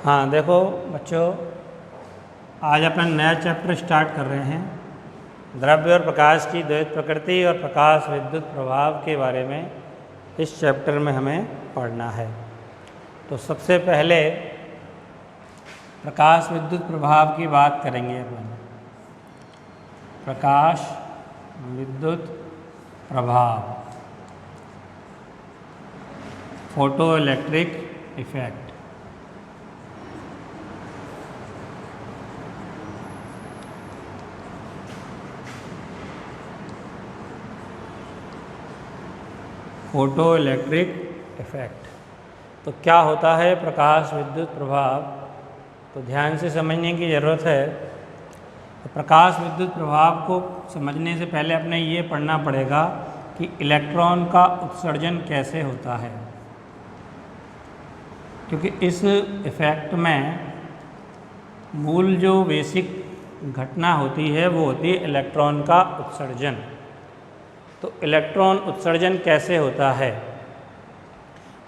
हाँ देखो बच्चों, आज अपना नया चैप्टर स्टार्ट कर रहे हैं। द्रव्य और प्रकाश की द्वैत प्रकृति और प्रकाश विद्युत प्रभाव के बारे में इस चैप्टर में हमें पढ़ना है। तो सबसे पहले प्रकाश विद्युत प्रभाव की बात करेंगे अपन। प्रकाश विद्युत प्रभाव, photo electric effect. Photo electric effect. तो क्या होता है प्रकाश विद्युत प्रभाव, तो ध्यान से समझने की ज़रूरत है। तो प्रकाश विद्युत प्रभाव को समझने से पहले अपने ये पढ़ना पड़ेगा कि इलेक्ट्रॉन का उत्सर्जन कैसे होता है, क्योंकि इस इफेक्ट में मूल जो बेसिक घटना होती है वो होती है इलेक्ट्रॉन का उत्सर्जन। तो इलेक्ट्रॉन उत्सर्जन कैसे होता है,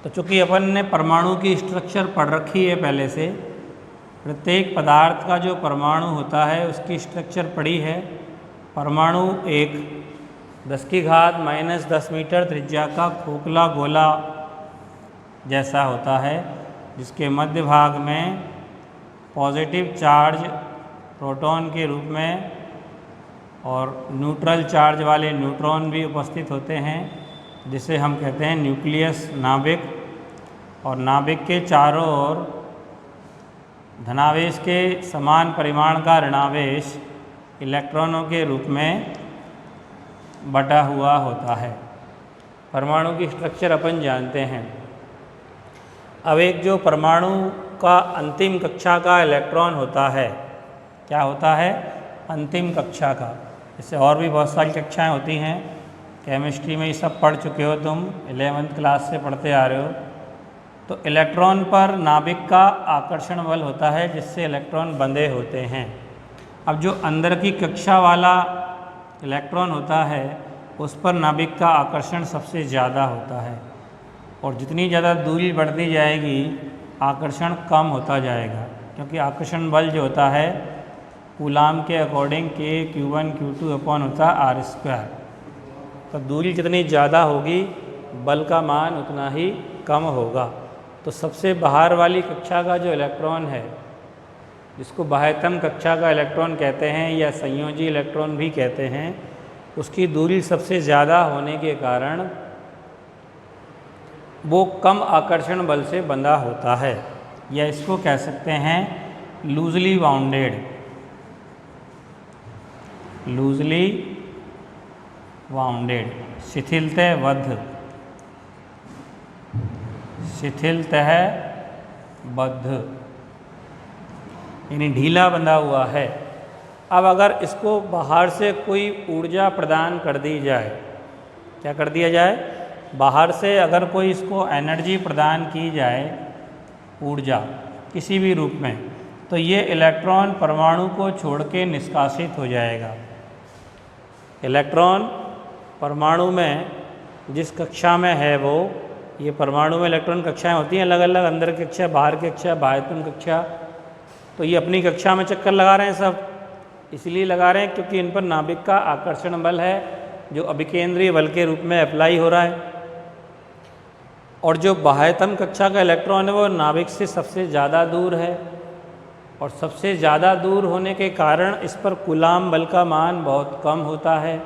तो चूँकि अपन ने परमाणु की स्ट्रक्चर पढ़ रखी है पहले से, प्रत्येक पदार्थ का जो परमाणु होता है उसकी स्ट्रक्चर पढ़ी है। परमाणु एक 10⁻⁻10 मीटर त्रिज्या का खोखला गोला जैसा होता है, जिसके मध्य भाग में पॉजिटिव चार्ज प्रोटॉन के रूप में और न्यूट्रल चार्ज वाले न्यूट्रॉन भी उपस्थित होते हैं, जिसे हम कहते हैं न्यूक्लियस नाभिक। और नाभिक के चारों ओर धनावेश के समान परिमाण का ऋणावेश इलेक्ट्रॉनों के रूप में बटा हुआ होता है। परमाणु की स्ट्रक्चर अपन जानते हैं। अब एक जो परमाणु का अंतिम कक्षा का इलेक्ट्रॉन होता है, क्या होता है? अंतिम कक्षा का। इससे और भी बहुत सारी कक्षाएं होती हैं, केमिस्ट्री में ये सब पढ़ चुके हो तुम, 11वीं क्लास से पढ़ते आ रहे हो। तो इलेक्ट्रॉन पर नाभिक का आकर्षण बल होता है, जिससे इलेक्ट्रॉन बंधे होते हैं। अब जो अंदर की कक्षा वाला इलेक्ट्रॉन होता है उस पर नाभिक का आकर्षण सबसे ज़्यादा होता है, और जितनी ज़्यादा दूरी बढ़ती जाएगी आकर्षण कम होता जाएगा, क्योंकि आकर्षण बल जो होता है कूलाम के according K Q1 Q2 upon होता है R²। तो दूरी जितनी ज़्यादा होगी बल का मान उतना ही कम होगा। तो सबसे बाहर वाली कक्षा का जो इलेक्ट्रॉन है, जिसको बाह्यतम कक्षा का इलेक्ट्रॉन कहते हैं या संयोजी इलेक्ट्रॉन भी कहते हैं, उसकी दूरी सबसे ज़्यादा होने के कारण वो कम आकर्षण बल से बंधा होता है, या इसको कह सकते हैं लूजली बाउंडेड। लूजली बाउंडेड, शिथिलतःबद्ध, शिथिलतःबद्ध यानी ढीला बंधा हुआ है। अब अगर इसको बाहर से कोई ऊर्जा प्रदान कर दी जाए, क्या कर दिया जाए? बाहर से अगर कोई इसको एनर्जी प्रदान की जाए, ऊर्जा किसी भी रूप में, तो ये इलेक्ट्रॉन परमाणु को छोड़ के निष्कासित हो जाएगा। इलेक्ट्रॉन परमाणु में जिस कक्षा में है वो, ये परमाणु में इलेक्ट्रॉन कक्षाएं होती हैं अलग अलग, अंदर की कक्षा, बाहर की कक्षा, बाह्यतम कक्षा। तो ये अपनी कक्षा में चक्कर लगा रहे हैं सब, इसलिए लगा रहे हैं क्योंकि इन पर नाभिक का आकर्षण बल है जो अभिकेंद्रीय बल के रूप में अप्लाई हो रहा है। और जो बाह्यतम कक्षा का इलेक्ट्रॉन है वो नाभिक से सबसे ज़्यादा दूर है, और सबसे ज़्यादा दूर होने के कारण इस पर कूलाम बल का मान बहुत कम होता है,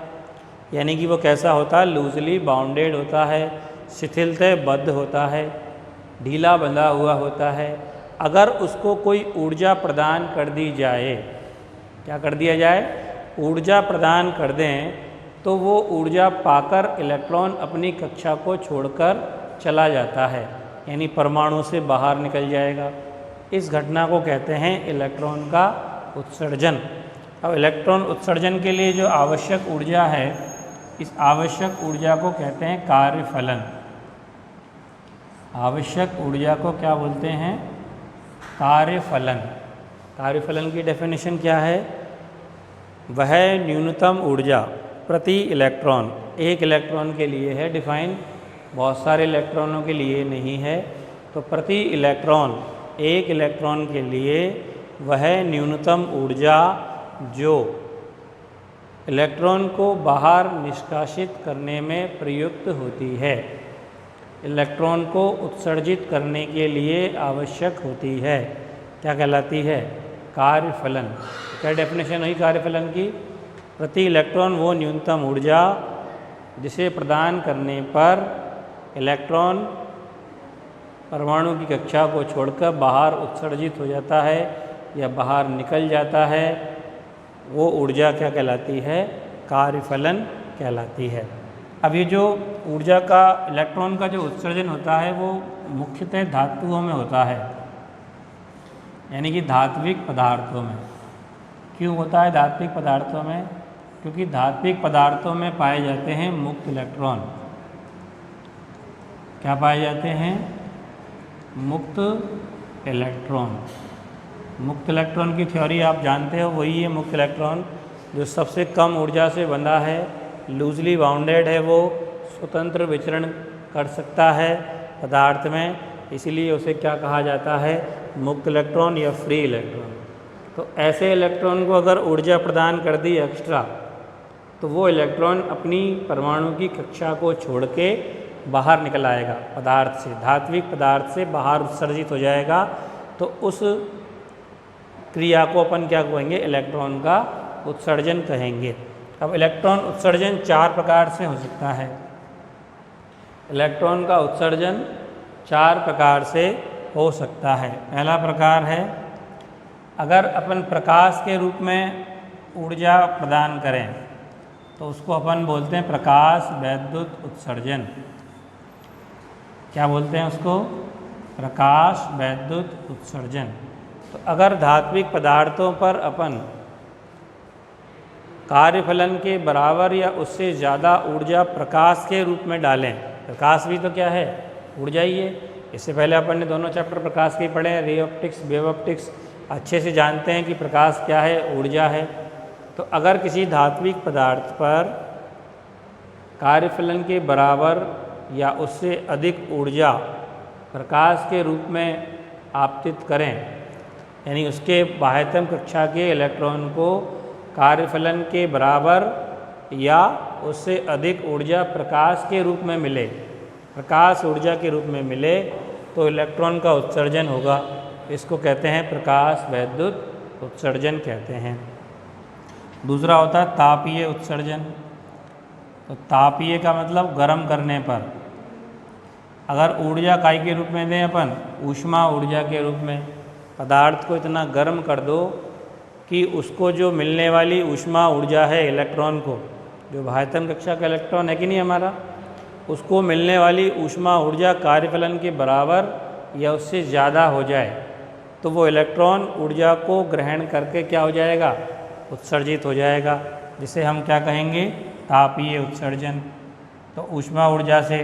यानी कि वो कैसा होता है? लूजली बाउंडेड होता है, शिथिलतःबद्ध होता है, ढीला बंधा हुआ होता है। अगर उसको कोई ऊर्जा प्रदान कर दी जाए, क्या कर दिया जाए? ऊर्जा प्रदान कर दें, तो वो ऊर्जा पाकर इलेक्ट्रॉन अपनी कक्षा को छोड़कर चला जाता है, यानी परमाणु से बाहर निकल जाएगा। इस घटना को कहते हैं इलेक्ट्रॉन का उत्सर्जन। अब इलेक्ट्रॉन उत्सर्जन के लिए जो आवश्यक ऊर्जा है, इस आवश्यक ऊर्जा को कहते हैं कार्यफलन। आवश्यक ऊर्जा को क्या बोलते हैं? कार्यफलन। कार्यफलन की डेफिनेशन क्या है? वह न्यूनतम ऊर्जा प्रति इलेक्ट्रॉन, एक इलेक्ट्रॉन के लिए है डिफाइन, बहुत सारे इलेक्ट्रॉनों के लिए नहीं है। तो प्रति इलेक्ट्रॉन एक इलेक्ट्रॉन के लिए वह न्यूनतम ऊर्जा जो इलेक्ट्रॉन को बाहर निष्कासित करने में प्रयुक्त होती है, इलेक्ट्रॉन को उत्सर्जित करने के लिए आवश्यक होती है, क्या कहलाती है? कार्यफलन। क्या डेफिनेशन हुई कार्यफलन की? प्रति इलेक्ट्रॉन वो न्यूनतम ऊर्जा जिसे प्रदान करने पर इलेक्ट्रॉन परमाणु की कक्षा को छोड़कर बाहर उत्सर्जित हो जाता है या बाहर निकल जाता है, वो ऊर्जा क्या कहलाती है? कार्यफलन कहलाती है। अब ये जो ऊर्जा का इलेक्ट्रॉन का जो उत्सर्जन होता है वो मुख्यतः धातुओं में होता है, यानी कि धात्विक पदार्थों में। क्यों होता है धात्विक पदार्थों में? क्योंकि धात्विक पदार्थों में पाए जाते हैं मुक्त इलेक्ट्रॉन। क्या पाए जाते हैं? मुक्त इलेक्ट्रॉन। मुक्त इलेक्ट्रॉन की थ्योरी आप जानते हो, वही है मुक्त इलेक्ट्रॉन जो सबसे कम ऊर्जा से बंधा है, लूजली बाउंडेड है, वो स्वतंत्र विचरण कर सकता है पदार्थ में, इसीलिए उसे क्या कहा जाता है? मुक्त इलेक्ट्रॉन या फ्री इलेक्ट्रॉन। तो ऐसे इलेक्ट्रॉन को अगर ऊर्जा प्रदान कर दी एक्स्ट्रा, तो वो इलेक्ट्रॉन अपनी परमाणु की कक्षा को छोड़ के बाहर निकल आएगा पदार्थ से, धात्विक पदार्थ से बाहर उत्सर्जित हो जाएगा। तो उस क्रिया को अपन क्या कहेंगे? इलेक्ट्रॉन का उत्सर्जन कहेंगे। अब इलेक्ट्रॉन उत्सर्जन 4 प्रकार से हो सकता है। इलेक्ट्रॉन का उत्सर्जन 4 प्रकार से हो सकता है। पहला प्रकार है, अगर अपन प्रकाश के रूप में ऊर्जा प्रदान करें तो उसको अपन बोलते हैं प्रकाश वैद्युत उत्सर्जन। क्या बोलते हैं उसको? प्रकाश वैद्युत उत्सर्जन। तो अगर धात्विक पदार्थों पर अपन कार्यफलन के बराबर या उससे ज़्यादा ऊर्जा प्रकाश के रूप में डालें, प्रकाश भी तो क्या है? ऊर्जा ही है। इससे पहले अपन ने दोनों चैप्टर प्रकाश के पढ़े हैं, रे ऑप्टिक्स, वेव ऑप्टिक्स, अच्छे से जानते हैं कि प्रकाश क्या है? ऊर्जा है। तो अगर किसी धात्विक पदार्थ पर कार्यफलन के बराबर या उससे अधिक ऊर्जा प्रकाश के रूप में आपतित करें, यानी उसके बाह्यतम कक्षा के इलेक्ट्रॉन को कार्यफलन के बराबर या उससे अधिक ऊर्जा प्रकाश के रूप में मिले, प्रकाश ऊर्जा के रूप में मिले, तो इलेक्ट्रॉन का उत्सर्जन होगा। इसको कहते हैं प्रकाश वैद्युत उत्सर्जन कहते हैं। दूसरा होता है तापीय उत्सर्जन। तो तापीय का मतलब गर्म करने पर, अगर ऊर्जा काय के रूप में दें अपन? ऊष्मा ऊर्जा के रूप में। पदार्थ को इतना गर्म कर दो कि उसको जो मिलने वाली ऊष्मा ऊर्जा है इलेक्ट्रॉन को, जो बाह्यतम कक्षा का इलेक्ट्रॉन है कि नहीं हमारा, उसको मिलने वाली ऊष्मा ऊर्जा कार्यफलन के बराबर या उससे ज़्यादा हो जाए, तो वो इलेक्ट्रॉन ऊर्जा को ग्रहण करके क्या हो जाएगा? उत्सर्जित हो जाएगा, जिसे हम क्या कहेंगे? तापीय उत्सर्जन। तो ऊष्मा ऊर्जा से।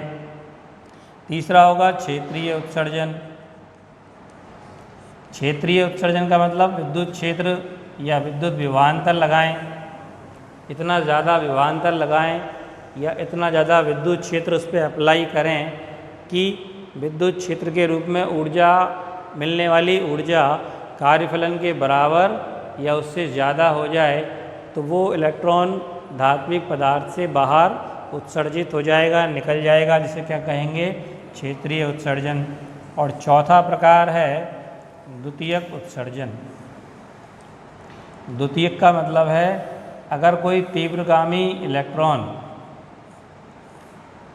तीसरा होगा क्षेत्रीय उत्सर्जन। क्षेत्रीय उत्सर्जन का मतलब विद्युत क्षेत्र या विद्युत विभवांतर लगाएं, इतना ज़्यादा विभवांतर लगाएं या इतना ज़्यादा विद्युत क्षेत्र उस पर अप्लाई करें कि विद्युत क्षेत्र के रूप में ऊर्जा, मिलने वाली ऊर्जा कार्यफलन के बराबर या उससे ज़्यादा हो जाए, तो वो इलेक्ट्रॉन धात्विक पदार्थ से बाहर उत्सर्जित हो जाएगा, निकल जाएगा, जिसे क्या कहेंगे? क्षेत्रीय उत्सर्जन। और चौथा प्रकार है द्वितीयक उत्सर्जन। द्वितीयक का मतलब है अगर कोई तीव्रगामी इलेक्ट्रॉन,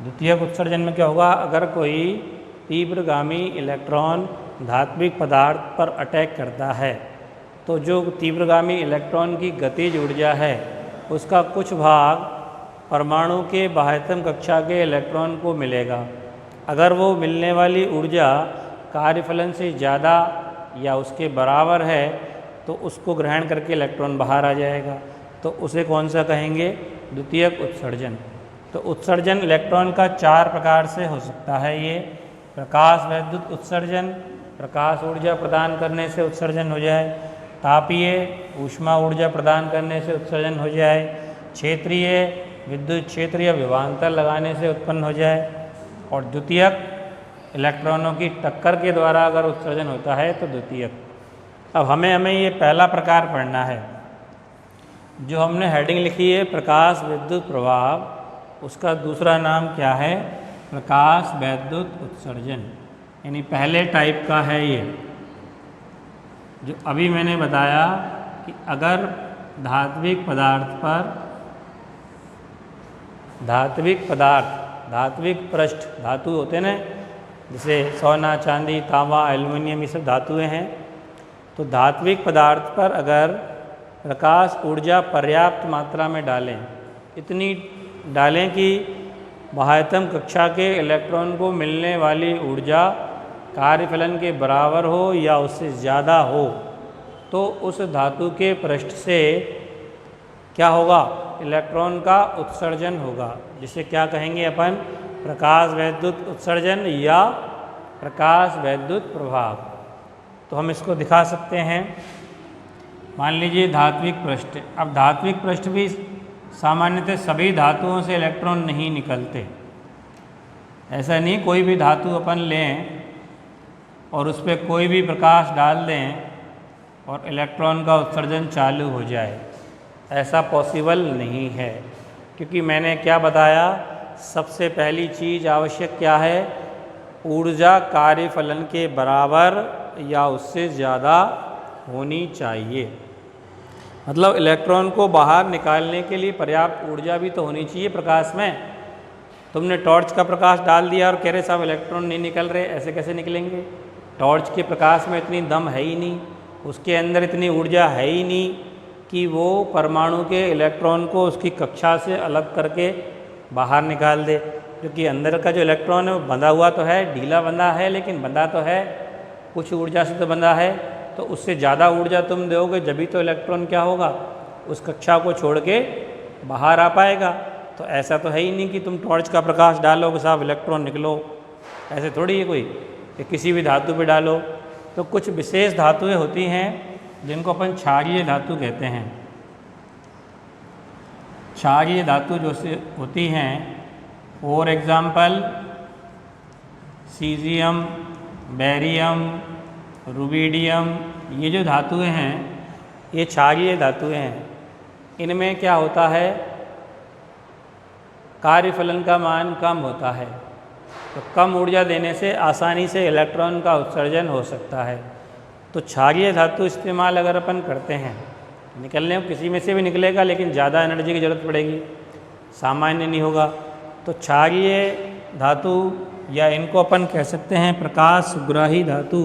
द्वितीयक उत्सर्जन में क्या होगा? अगर कोई तीव्रगामी इलेक्ट्रॉन धात्विक पदार्थ पर अटैक करता है, तो जो तीव्रगामी इलेक्ट्रॉन की गतिज ऊर्जा है उसका कुछ भाग परमाणु के बाह्यतम कक्षा के इलेक्ट्रॉन को मिलेगा। अगर वो मिलने वाली ऊर्जा कार्यफलन से ज़्यादा या उसके बराबर है, तो उसको ग्रहण करके इलेक्ट्रॉन बाहर आ जाएगा, तो उसे कौन सा कहेंगे? द्वितीयक उत्सर्जन। तो उत्सर्जन इलेक्ट्रॉन का 4 प्रकार से हो सकता है। ये प्रकाश वैद्युत उत्सर्जन, प्रकाश ऊर्जा प्रदान करने से उत्सर्जन हो जाए, तापीय ऊष्मा ऊर्जा प्रदान करने से उत्सर्जन हो जाए, क्षेत्रीय विद्युत क्षेत्र या विभवांतर लगाने से उत्पन्न हो जाए, और द्वितीयक इलेक्ट्रॉनों की टक्कर के द्वारा अगर उत्सर्जन होता है तो द्वितीयक। अब हमें ये पहला प्रकार पढ़ना है। जो हमने हेडिंग लिखी है प्रकाश विद्युत प्रभाव, उसका दूसरा नाम क्या है? प्रकाश वैद्युत उत्सर्जन, यानी पहले टाइप का है ये। जो अभी मैंने बताया कि अगर धात्विक पृष्ठ धातु होते हैं ना, जैसे सोना, चांदी, तांबा, एल्युमिनियम, ये सब धातुएं हैं। तो धात्विक पदार्थ पर अगर प्रकाश ऊर्जा पर्याप्त मात्रा में डालें, इतनी डालें कि बाह्यतम कक्षा के इलेक्ट्रॉन को मिलने वाली ऊर्जा कार्यफलन के बराबर हो या उससे ज़्यादा हो, तो उस धातु के पृष्ठ से क्या होगा? इलेक्ट्रॉन का उत्सर्जन होगा, जिसे क्या कहेंगे अपन? प्रकाश वैद्युत उत्सर्जन या प्रकाश वैद्युत प्रभाव। तो हम इसको दिखा सकते हैं। मान लीजिए धात्विक पृष्ठ। अब धात्विक पृष्ठ भी सामान्यतः सभी धातुओं से इलेक्ट्रॉन नहीं निकलते। ऐसा नहीं कोई भी धातु अपन लें और उस पर कोई भी प्रकाश डाल दें और इलेक्ट्रॉन का उत्सर्जन चालू हो जाए, ऐसा पॉसिबल नहीं है। क्योंकि मैंने क्या बताया, सबसे पहली चीज़ आवश्यक क्या है? ऊर्जा कार्यफलन के बराबर या उससे ज़्यादा होनी चाहिए। मतलब इलेक्ट्रॉन को बाहर निकालने के लिए पर्याप्त ऊर्जा भी तो होनी चाहिए प्रकाश में। तुमने टॉर्च का प्रकाश डाल दिया और कह रहे साहब इलेक्ट्रॉन नहीं निकल रहे, ऐसे कैसे निकलेंगे? टॉर्च के प्रकाश में इतनी दम है ही नहीं, उसके अंदर इतनी ऊर्जा है ही नहीं कि वो परमाणु के इलेक्ट्रॉन को उसकी कक्षा से अलग करके बाहर निकाल दे। क्योंकि अंदर का जो इलेक्ट्रॉन है वो बंधा हुआ तो है, ढीला बंधा है, लेकिन बंधा तो है, कुछ ऊर्जा से तो बंधा है। तो उससे ज़्यादा ऊर्जा तुम दोगे जभी तो इलेक्ट्रॉन क्या होगा? उस कक्षा को छोड़ के बाहर आ पाएगा। तो ऐसा तो है ही नहीं कि तुम टॉर्च का प्रकाश डालोगे साहब इलेक्ट्रॉन निकलो, ऐसे थोड़ी है कोई कि किसी भी धातु पे डालो। तो कुछ विशेष धातुएं होती हैं जिनको अपन क्षारीय धातु कहते हैं। क्षारीय धातु जो से होती हैं, for example caesium, barium, rubidium, ये जो धातुएं हैं ये क्षारीय धातुएं हैं। इनमें क्या होता है? कार्यफलन का मान कम होता है, तो कम ऊर्जा देने से आसानी से इलेक्ट्रॉन का उत्सर्जन हो सकता है। तो क्षारीय धातु इस्तेमाल अगर अपन करते हैं, निकलने में किसी में से भी निकलेगा लेकिन ज़्यादा एनर्जी की ज़रूरत पड़ेगी, सामान्य नहीं होगा। तो क्षारीय धातु या इनको अपन कह सकते हैं प्रकाशग्राही धातु,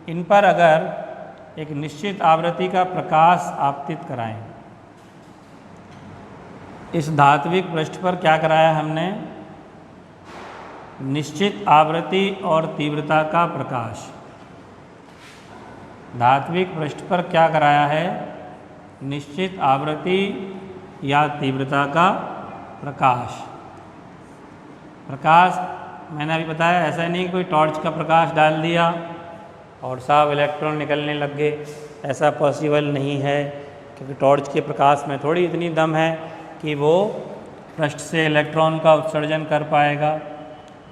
इन पर अगर एक निश्चित आवृत्ति का प्रकाश आपतित कराएं, इस धात्विक पृष्ठ पर क्या कराया हमने? निश्चित आवृत्ति और तीव्रता का प्रकाश। धात्विक पृष्ठ पर क्या कराया है? निश्चित आवृत्ति या तीव्रता का प्रकाश। प्रकाश मैंने अभी बताया, ऐसा नहीं कोई टॉर्च का प्रकाश डाल दिया और साहब इलेक्ट्रॉन निकलने लग गए, ऐसा पॉसिबल नहीं है। क्योंकि टॉर्च के प्रकाश में थोड़ी इतनी दम है कि वो पृष्ठ से इलेक्ट्रॉन का उत्सर्जन कर पाएगा।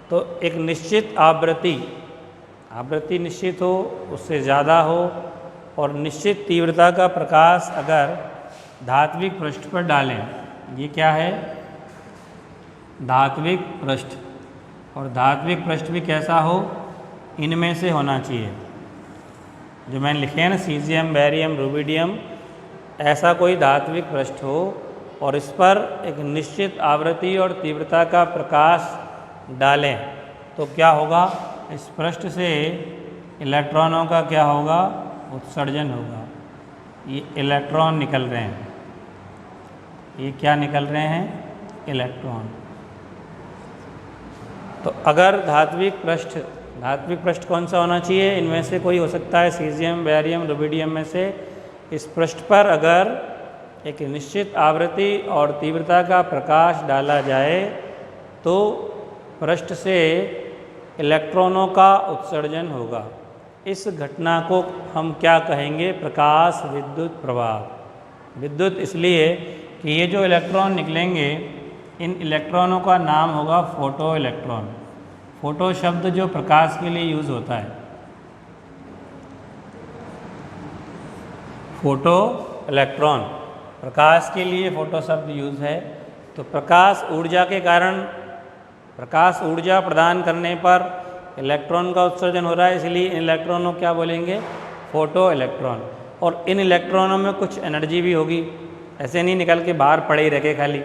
तो एक निश्चित आवृत्ति निश्चित हो, उससे ज़्यादा हो, और निश्चित तीव्रता का प्रकाश अगर धात्विक पृष्ठ पर डालें, ये क्या है? धात्विक पृष्ठ। और धात्विक पृष्ठ भी कैसा हो? इनमें से होना चाहिए जो मैंने लिखे हैं ना, सीजियम, बेरियम, रुबिडियम, ऐसा कोई धात्विक पृष्ठ हो और इस पर एक निश्चित आवृत्ति और तीव्रता का प्रकाश डालें, तो क्या होगा? इस पृष्ठ से इलेक्ट्रॉनों का क्या होगा? उत्सर्जन होगा। ये इलेक्ट्रॉन निकल रहे हैं, ये क्या निकल रहे हैं? इलेक्ट्रॉन। तो अगर धात्विक पृष्ठ कौन सा होना चाहिए? इनमें से कोई हो सकता है, सीजियम, बेरियम, रुबिडियम में से। इस पृष्ठ पर अगर एक निश्चित आवृत्ति और तीव्रता का प्रकाश डाला जाए तो पृष्ठ से इलेक्ट्रॉनों का उत्सर्जन होगा। इस घटना को हम क्या कहेंगे? प्रकाश विद्युत प्रभाव। विद्युत इसलिए कि ये जो इलेक्ट्रॉन निकलेंगे, इन इलेक्ट्रॉनों का नाम होगा फोटो इलेक्ट्रॉन। फोटो शब्द जो प्रकाश के लिए यूज़ होता है, फोटो इलेक्ट्रॉन, प्रकाश के लिए फोटो शब्द यूज़ है। तो प्रकाश ऊर्जा के कारण, प्रकाश ऊर्जा प्रदान करने पर इलेक्ट्रॉन का उत्सर्जन हो रहा है, इसलिए इन इलेक्ट्रॉनों को क्या बोलेंगे, फोटो इलेक्ट्रॉन। और इन इलेक्ट्रॉनों में कुछ एनर्जी भी होगी, ऐसे नहीं निकल के बाहर पड़े ही रखे खाली,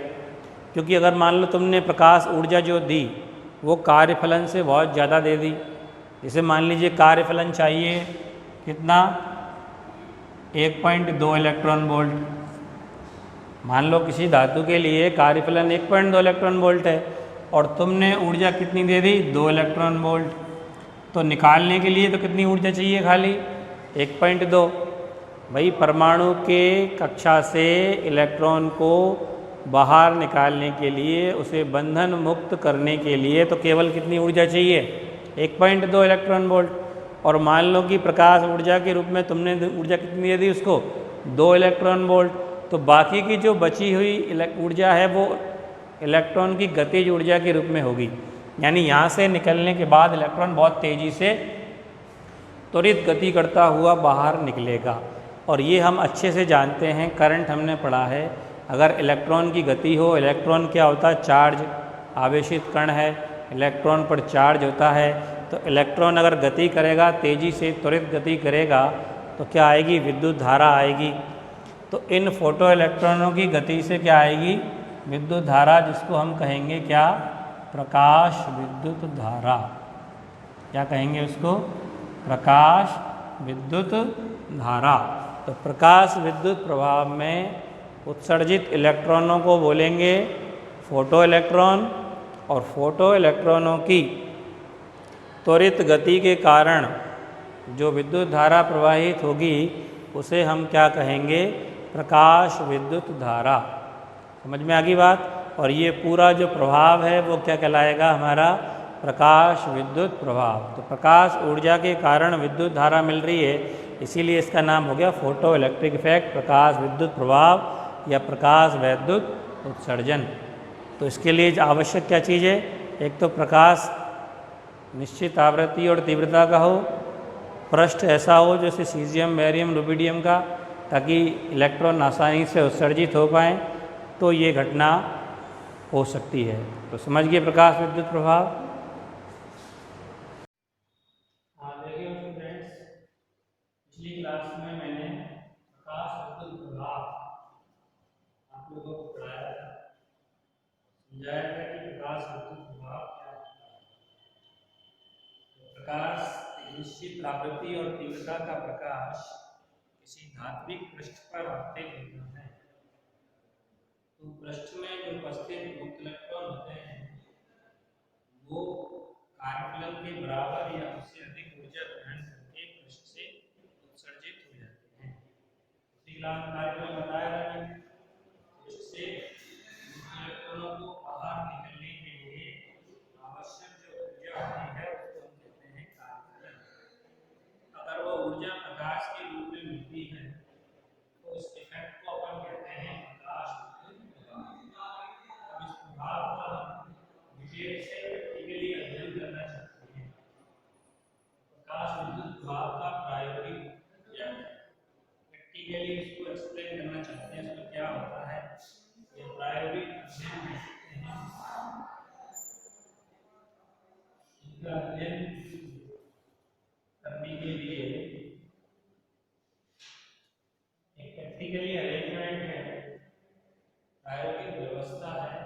क्योंकि अगर मान लो तुमने प्रकाश ऊर्जा जो दी वो कार्यफलन से बहुत ज़्यादा दे दी, जैसे मान लीजिए कार्यफलन चाहिए कितना, 1.2 इलेक्ट्रॉन वोल्ट। मान लो किसी धातु के लिए कार्यफलन 1.2 इलेक्ट्रॉन वोल्ट है और तुमने ऊर्जा कितनी दे दी, 2 इलेक्ट्रॉन वोल्ट। तो निकालने के लिए तो कितनी ऊर्जा चाहिए, खाली 1.2। भाई परमाणु के कक्षा से इलेक्ट्रॉन को बाहर निकालने के लिए, उसे बंधन मुक्त करने के लिए तो केवल कितनी ऊर्जा चाहिए, 1.2 इलेक्ट्रॉन वोल्ट। और मान लो कि प्रकाश ऊर्जा के रूप में तुमने ऊर्जा कितनी दे दी उसको, 2 इलेक्ट्रॉन वोल्ट। तो बाकी की जो बची हुई ऊर्जा है वो इलेक्ट्रॉन की गतिज ऊर्जा के रूप में होगी, यानी यहाँ से निकलने के बाद इलेक्ट्रॉन बहुत तेज़ी से त्वरित गति करता हुआ बाहर निकलेगा। और ये हम अच्छे से जानते हैं, करंट हमने पढ़ा है, अगर इलेक्ट्रॉन की गति हो, इलेक्ट्रॉन क्या होता है, चार्ज, आवेशित कण है, इलेक्ट्रॉन पर चार्ज होता है। तो इलेक्ट्रॉन अगर गति करेगा, तेज़ी से त्वरित गति करेगा, तो क्या आएगी, विद्युत धारा आएगी। तो इन फोटो इलेक्ट्रॉनों की गति से क्या आएगी, विद्युत धारा, जिसको हम कहेंगे क्या, प्रकाश विद्युत धारा। क्या कहेंगे उसको, प्रकाश विद्युत धारा। तो प्रकाश विद्युत प्रभाव में उत्सर्जित इलेक्ट्रॉनों को बोलेंगे फोटो इलेक्ट्रॉन। और फोटो इलेक्ट्रॉनों की त्वरित गति के कारण जो विद्युत धारा प्रवाहित होगी उसे हम क्या कहेंगे, प्रकाश विद्युत धारा। समझ में आ गई बात। और ये पूरा जो प्रभाव है वो क्या कहलाएगा, हमारा प्रकाश विद्युत प्रभाव। तो प्रकाश ऊर्जा के कारण विद्युत धारा मिल रही है, इसीलिए इसका नाम हो गया फोटो इलेक्ट्रिक इफेक्ट, प्रकाश विद्युत प्रभाव या प्रकाश वैद्युत उत्सर्जन। तो इसके लिए आवश्यक क्या चीज़ है, एक तो प्रकाश निश्चित आवृत्ति और तीव्रता का हो, पृष्ठ ऐसा हो जैसे सीजियम, बैरियम, रुबिडियम का, ताकि इलेक्ट्रॉन आसानी से उत्सर्जित हो पाएँ, तो ये घटना हो सकती है। तो समझ गए प्रकाश विद्युत प्रभाव। देखिए स्टूडेंट्स, पिछली क्लास में मैंने प्रकाश विद्युत प्रभाव आप लोगों को पढ़ाया था, समझाया था कि प्रकाश विद्युत प्रभाव क्या होता है। तो प्रकाश एक निश्चित आवृत्ति और तीव्रता का प्रकाश किसी धात्विक पृष्ठ पर आपतित होता है। तो पृष्ठ में जो उपस्थित मुक्त इलेक्ट्रॉन होते हैं वो कार्यफलन के बराबर या उससे अधिक ऊर्जा ग्रहण करके पृष्ठ से उत्सर्जित हो जाते हैं। उसी क्लास में कार्यक्रम बताया था कि पृष्ठ से इलेक्ट्रॉनों को बाहर निकलने के लिए आवश्यक जो ऊर्जा होती है उसको हम कहते हैं कार्यफलन। अगर वो ऊर्जा प्रकाश के रूप में मिलती है तो उस इफेक्ट को अपन कहते हैं प्रकाश विद्युत प्रभाव। अब इस प्रभाव को हम विशेष से प्रैक्टिकली अध्ययन करना चाहते हैं। प्रकाश विद्युत प्रभाव का प्रायोगिक ज्ञान, प्रैक्टिकली इसको एक्सप्लेन करना चाहते हैं, इसमें क्या होता है, ये प्रायोगिक अध्ययन कर सकते हैं। इनका अध्ययन करने के लिए एक प्रैक्टिकली अरेंजमेंट है, प्रायोगिक व्यवस्था है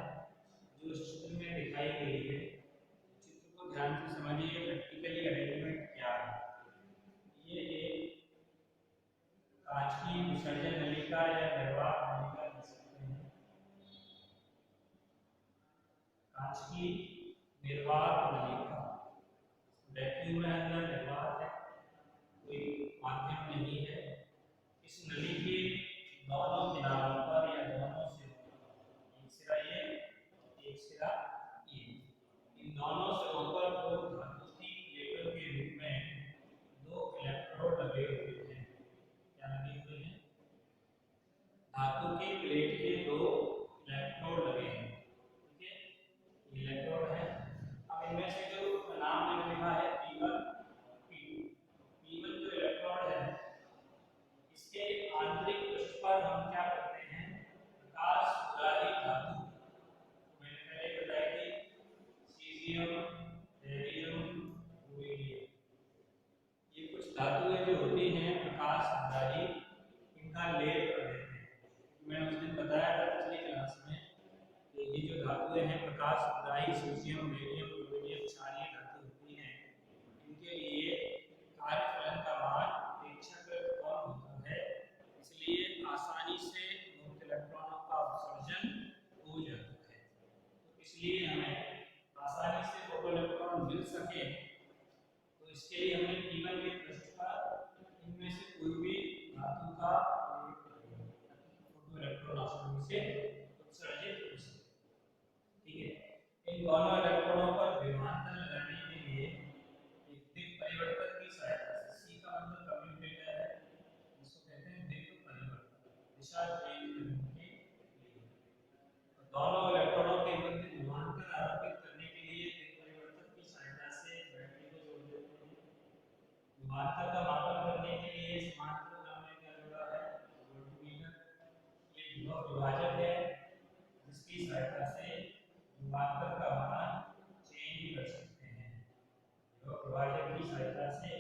जो इस चित्र में दिखाई गई है। चित्र को ध्यान से समझिए, प्रैक्टिकली अरेंजमेंट क्या है। ये एक कांच की विसर्जन नलिका या निर्वात नलिका कह सकते हैं। कांच की निर्वात नलिका, वैक्यूम है, अंदर निर्वात है, कोई माध्यम नहीं है। इस नली के दोनों किनारों पर या दोनों सिरों पर, एक सिरा ये और एक सिरा ये, इन दोनों सिरों पर दो धातु की प्लेटों के रूप में दो इलेक्ट्रोड लगे हुए हैं। क्या लगे हुए हैं, धातु की प्लेट के दो इलेक्ट्रोड लगे हैं। ठीक है, इलेक्ट्रोड है। अब इनमें से जो नाम जो होती हैं प्रकाशग्राही, इनका लेप कर देते हैं। मैंने उस दिन बताया था पिछली क्लास में कि ये जो धातुएं हैं प्रकाशग्राही, सीज़ियम, बेरियम, यूरेनियम, क्षारीय धातु होती हैं, इनके लिए कार्यफलन का मान अपेक्षाकृत कम होता है, इसलिए आसानी से मुक्त इलेक्ट्रॉनों का उत्सर्जन हो जाता है। तो इसलिए हमें आसानी से फोटो इलेक्ट्रॉन मिल सके तो इसके लिए हमें P1 के पृष्ठ पर इनमें से कोई भी धातु का फोटो इलेक्ट्रॉन आसानी से उत्सर्जित हो सके। ठीक है, इन दोनों इलेक्ट्रॉनों पर विभवांतर लगाने के लिए एक दिक् परिवर्तक की सहायता से, C का मतलब कम्यूटेटर है, इसको कहते हैं दिक् परिवर्तक, दिशा चेंज करने के लिए। दोनों इलेक्ट्रॉनों के मध्य विभवांतर आरोपित करने के लिए दिक् परिवर्तक की सहायता से बैटरी को जोड़ देते हैं। विभवांतर का मापन करने के लिए समांतर क्रम में क्या जोड़ा है, वोल्टमीटर। ये विभव विभाजक है जिसकी सहायता से विभवांतर का मान चेंज कर सकते हैं। विभव विभाजक की सहायता से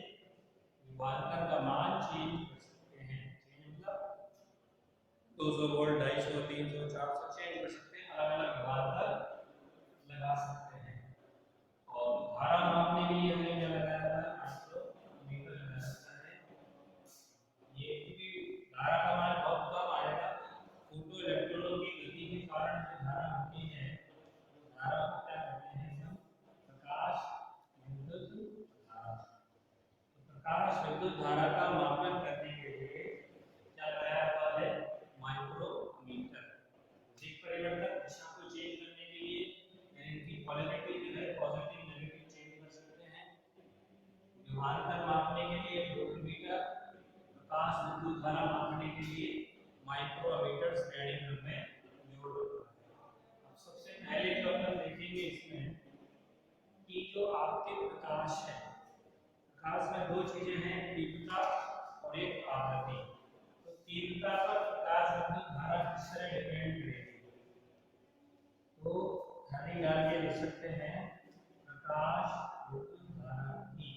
विभवांतर का मान चेंज कर सकते हैं। चेंज मतलब 200 वोल्ट, 250, 300, 400 चेंज कर सकते हैं, अलग-अलग विभवांतर लगा सकते हैं। और धारा मापने के लिए हमने क्या लगाया था, माइक्रोमीटर लगाया है। ये क्योंकि धारा का मान बहुत कम आएगा, फोटो इलेक्ट्रॉनों की गति के कारण जो धारा होती है, वो धारा को क्या कहते हैं हम, प्रकाश विद्युत धारा। तो प्रकाश विद्युत धारा का मापन करने के लिए क्या लगाया हुआ है, माइक्रोमीटर। दिक् परिवर्तक दिशा को चेंज करने के लिए यानी इनकी पोलैरिटी जो है पॉजिटिव नेगेटिव चेंज कर सकते हैं। विभवांतर मापने के लिए वोल्टमीटर, प्रकाश विद्युत धारा मापने के लिए माइक्रोमीटर श्रेणी क्रम में जोड़ रखा है। अब सबसे पहले जो हम देखेंगे इसमें कि जो आपतित प्रकाश है, प्रकाश में दो चीजें हैं, तीव्रता और एक आवृत्ति। तो तीव्रता पर प्रकाश विद्युत धारा किस तरह डिपेंड करेगी, तो ध्यान डाल के लिख सकते हैं, प्रकाश विद्युत धारा की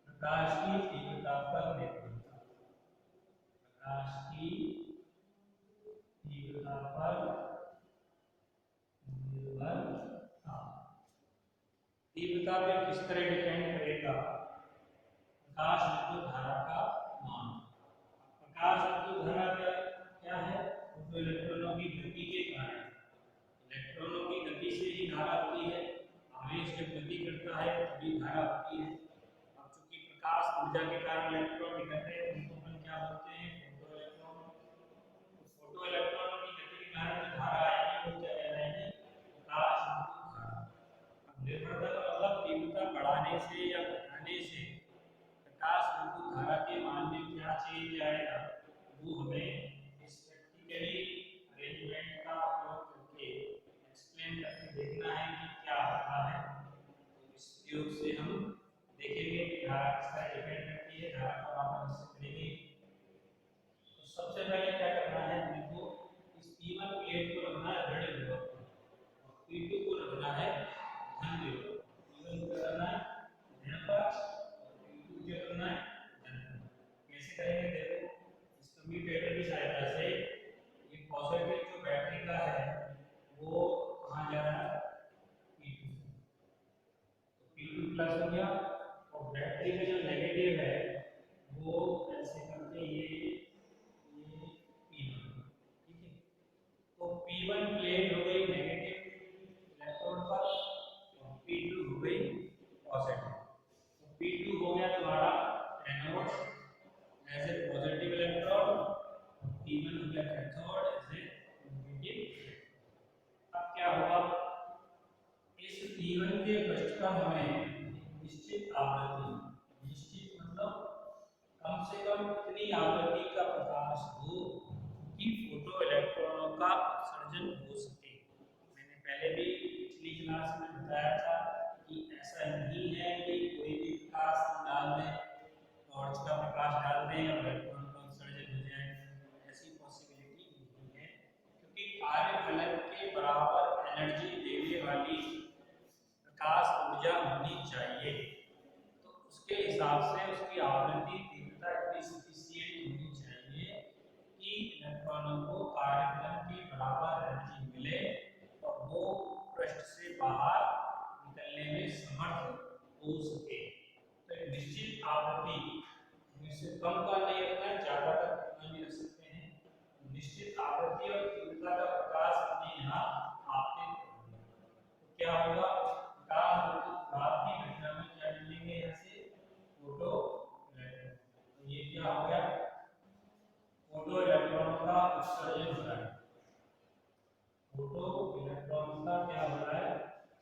प्रकाश की तीव्रता पर निर्भरता, प्रकाश की तीव्रता पर निर्भरता। तीव्रता पे किस तरह डिपेंड करेगा, प्रकाश विद्युत धारा का मान। प्रकाश विद्युत धारा क्या है, फोटो इलेक्ट्रॉनों की गति के कारण, इलेक्ट्रॉनों की गति से ही धारा होती है। आवेश जब गति करता है तभी धारा होती है। अब चूंकि प्रकाश ऊर्जा के कारण इलेक्ट्रॉन निकलते हैं, उनको अपन क्या बोलते हैं, फोटो इलेक्ट्रॉन। तो फोटो इलेक्ट्रॉनों की गति के कारण जो धारा आएगी वो क्या कहलाएगी, प्रकाश विद्युत धारा। अब निर्भरता का मतलब तीव्रता बढ़ाने से या घटाने से प्रकाश विद्युत धारा के मान में क्या चेंज आएगा, वो हमें इस प्रैक्टिकली अरेंजमेंट का उपयोग करके एक्सप्लेन करके देखना है कि क्या होता है। तो इस प्रयोग से हम देखेंगे कि धारा किस तरह डिपेंड करती है, धारा का मापन कैसे करेंगे। तो सबसे पहले क्या करना है, देखो इस P1 प्लेट को रखना है ऋण विभव और P2 को रखना है धन विभव। P1 को रखना है ऋण पर और P2 को रखना है धन पर। कैसे करेंगे, देखो इस कम्यूटेटर की सहायता से ये पॉजिटिव जो बैटरी का है वो कहाँ जा रहा है, P2 से, तो P2 प्लस हो गया, और बैटरी का जो नेगेटिव है वो ऐसे करके ये P1। ठीक है, तो P1 प्लेट हो गई नेगेटिव इलेक्ट्रोड पर और P2 हो गई पॉजिटिव। तो P2 हो गया तुम्हारा anode as a positive electron, P1 हो गया कैथोड एज ए नेगेटिव। अब क्या होगा, इस P1 के पृष्ठ पर हमें निश्चित आवृत्ति, निश्चित मतलब कम से कम इतनी आवृत्ति का प्रकाश हो कि फोटो इलेक्ट्रॉनों का उत्सर्जन हो सके। मैंने पहले भी पिछली क्लास में बताया था कि ऐसा नहीं है कि कोई भी प्रकाश डाल दें, टॉर्च का प्रकाश डाल दें और इलेक्ट्रॉन का उत्सर्जन हो जाए, ऐसी पॉसिबिलिटी नहीं है, क्योंकि कार्यफलन के बराबर एनर्जी देने वाली प्रकाश ऊर्जा होनी चाहिए। तो उसके हिसाब से उसकी आवृत्ति तीव्रता इतनी सफिशिएंट होनी चाहिए कि इलेक्ट्रॉनों को कार्यफलन के बराबर एनर्जी मिले और वो पृष्ठ से बाहर निकलने में समर्थ हो सके। तो एक निश्चित आवृत्ति इससे कम का नहीं रखना है, ज्यादा तक कितना भी रख सकते हैं। निश्चित आवृत्ति और तीव्रता का प्रकाश हमने यहाँ आपतित कर दिया। तो क्या होगा, प्रकाश की घटना में क्या मिलेंगे यहाँ से फोटो इलेक्ट्रॉन। तो ये क्या हो गया, फोटो इलेक्ट्रॉन का उत्सर्जन हो रहा है। फोटो इलेक्ट्रॉन का क्या हो रहा है,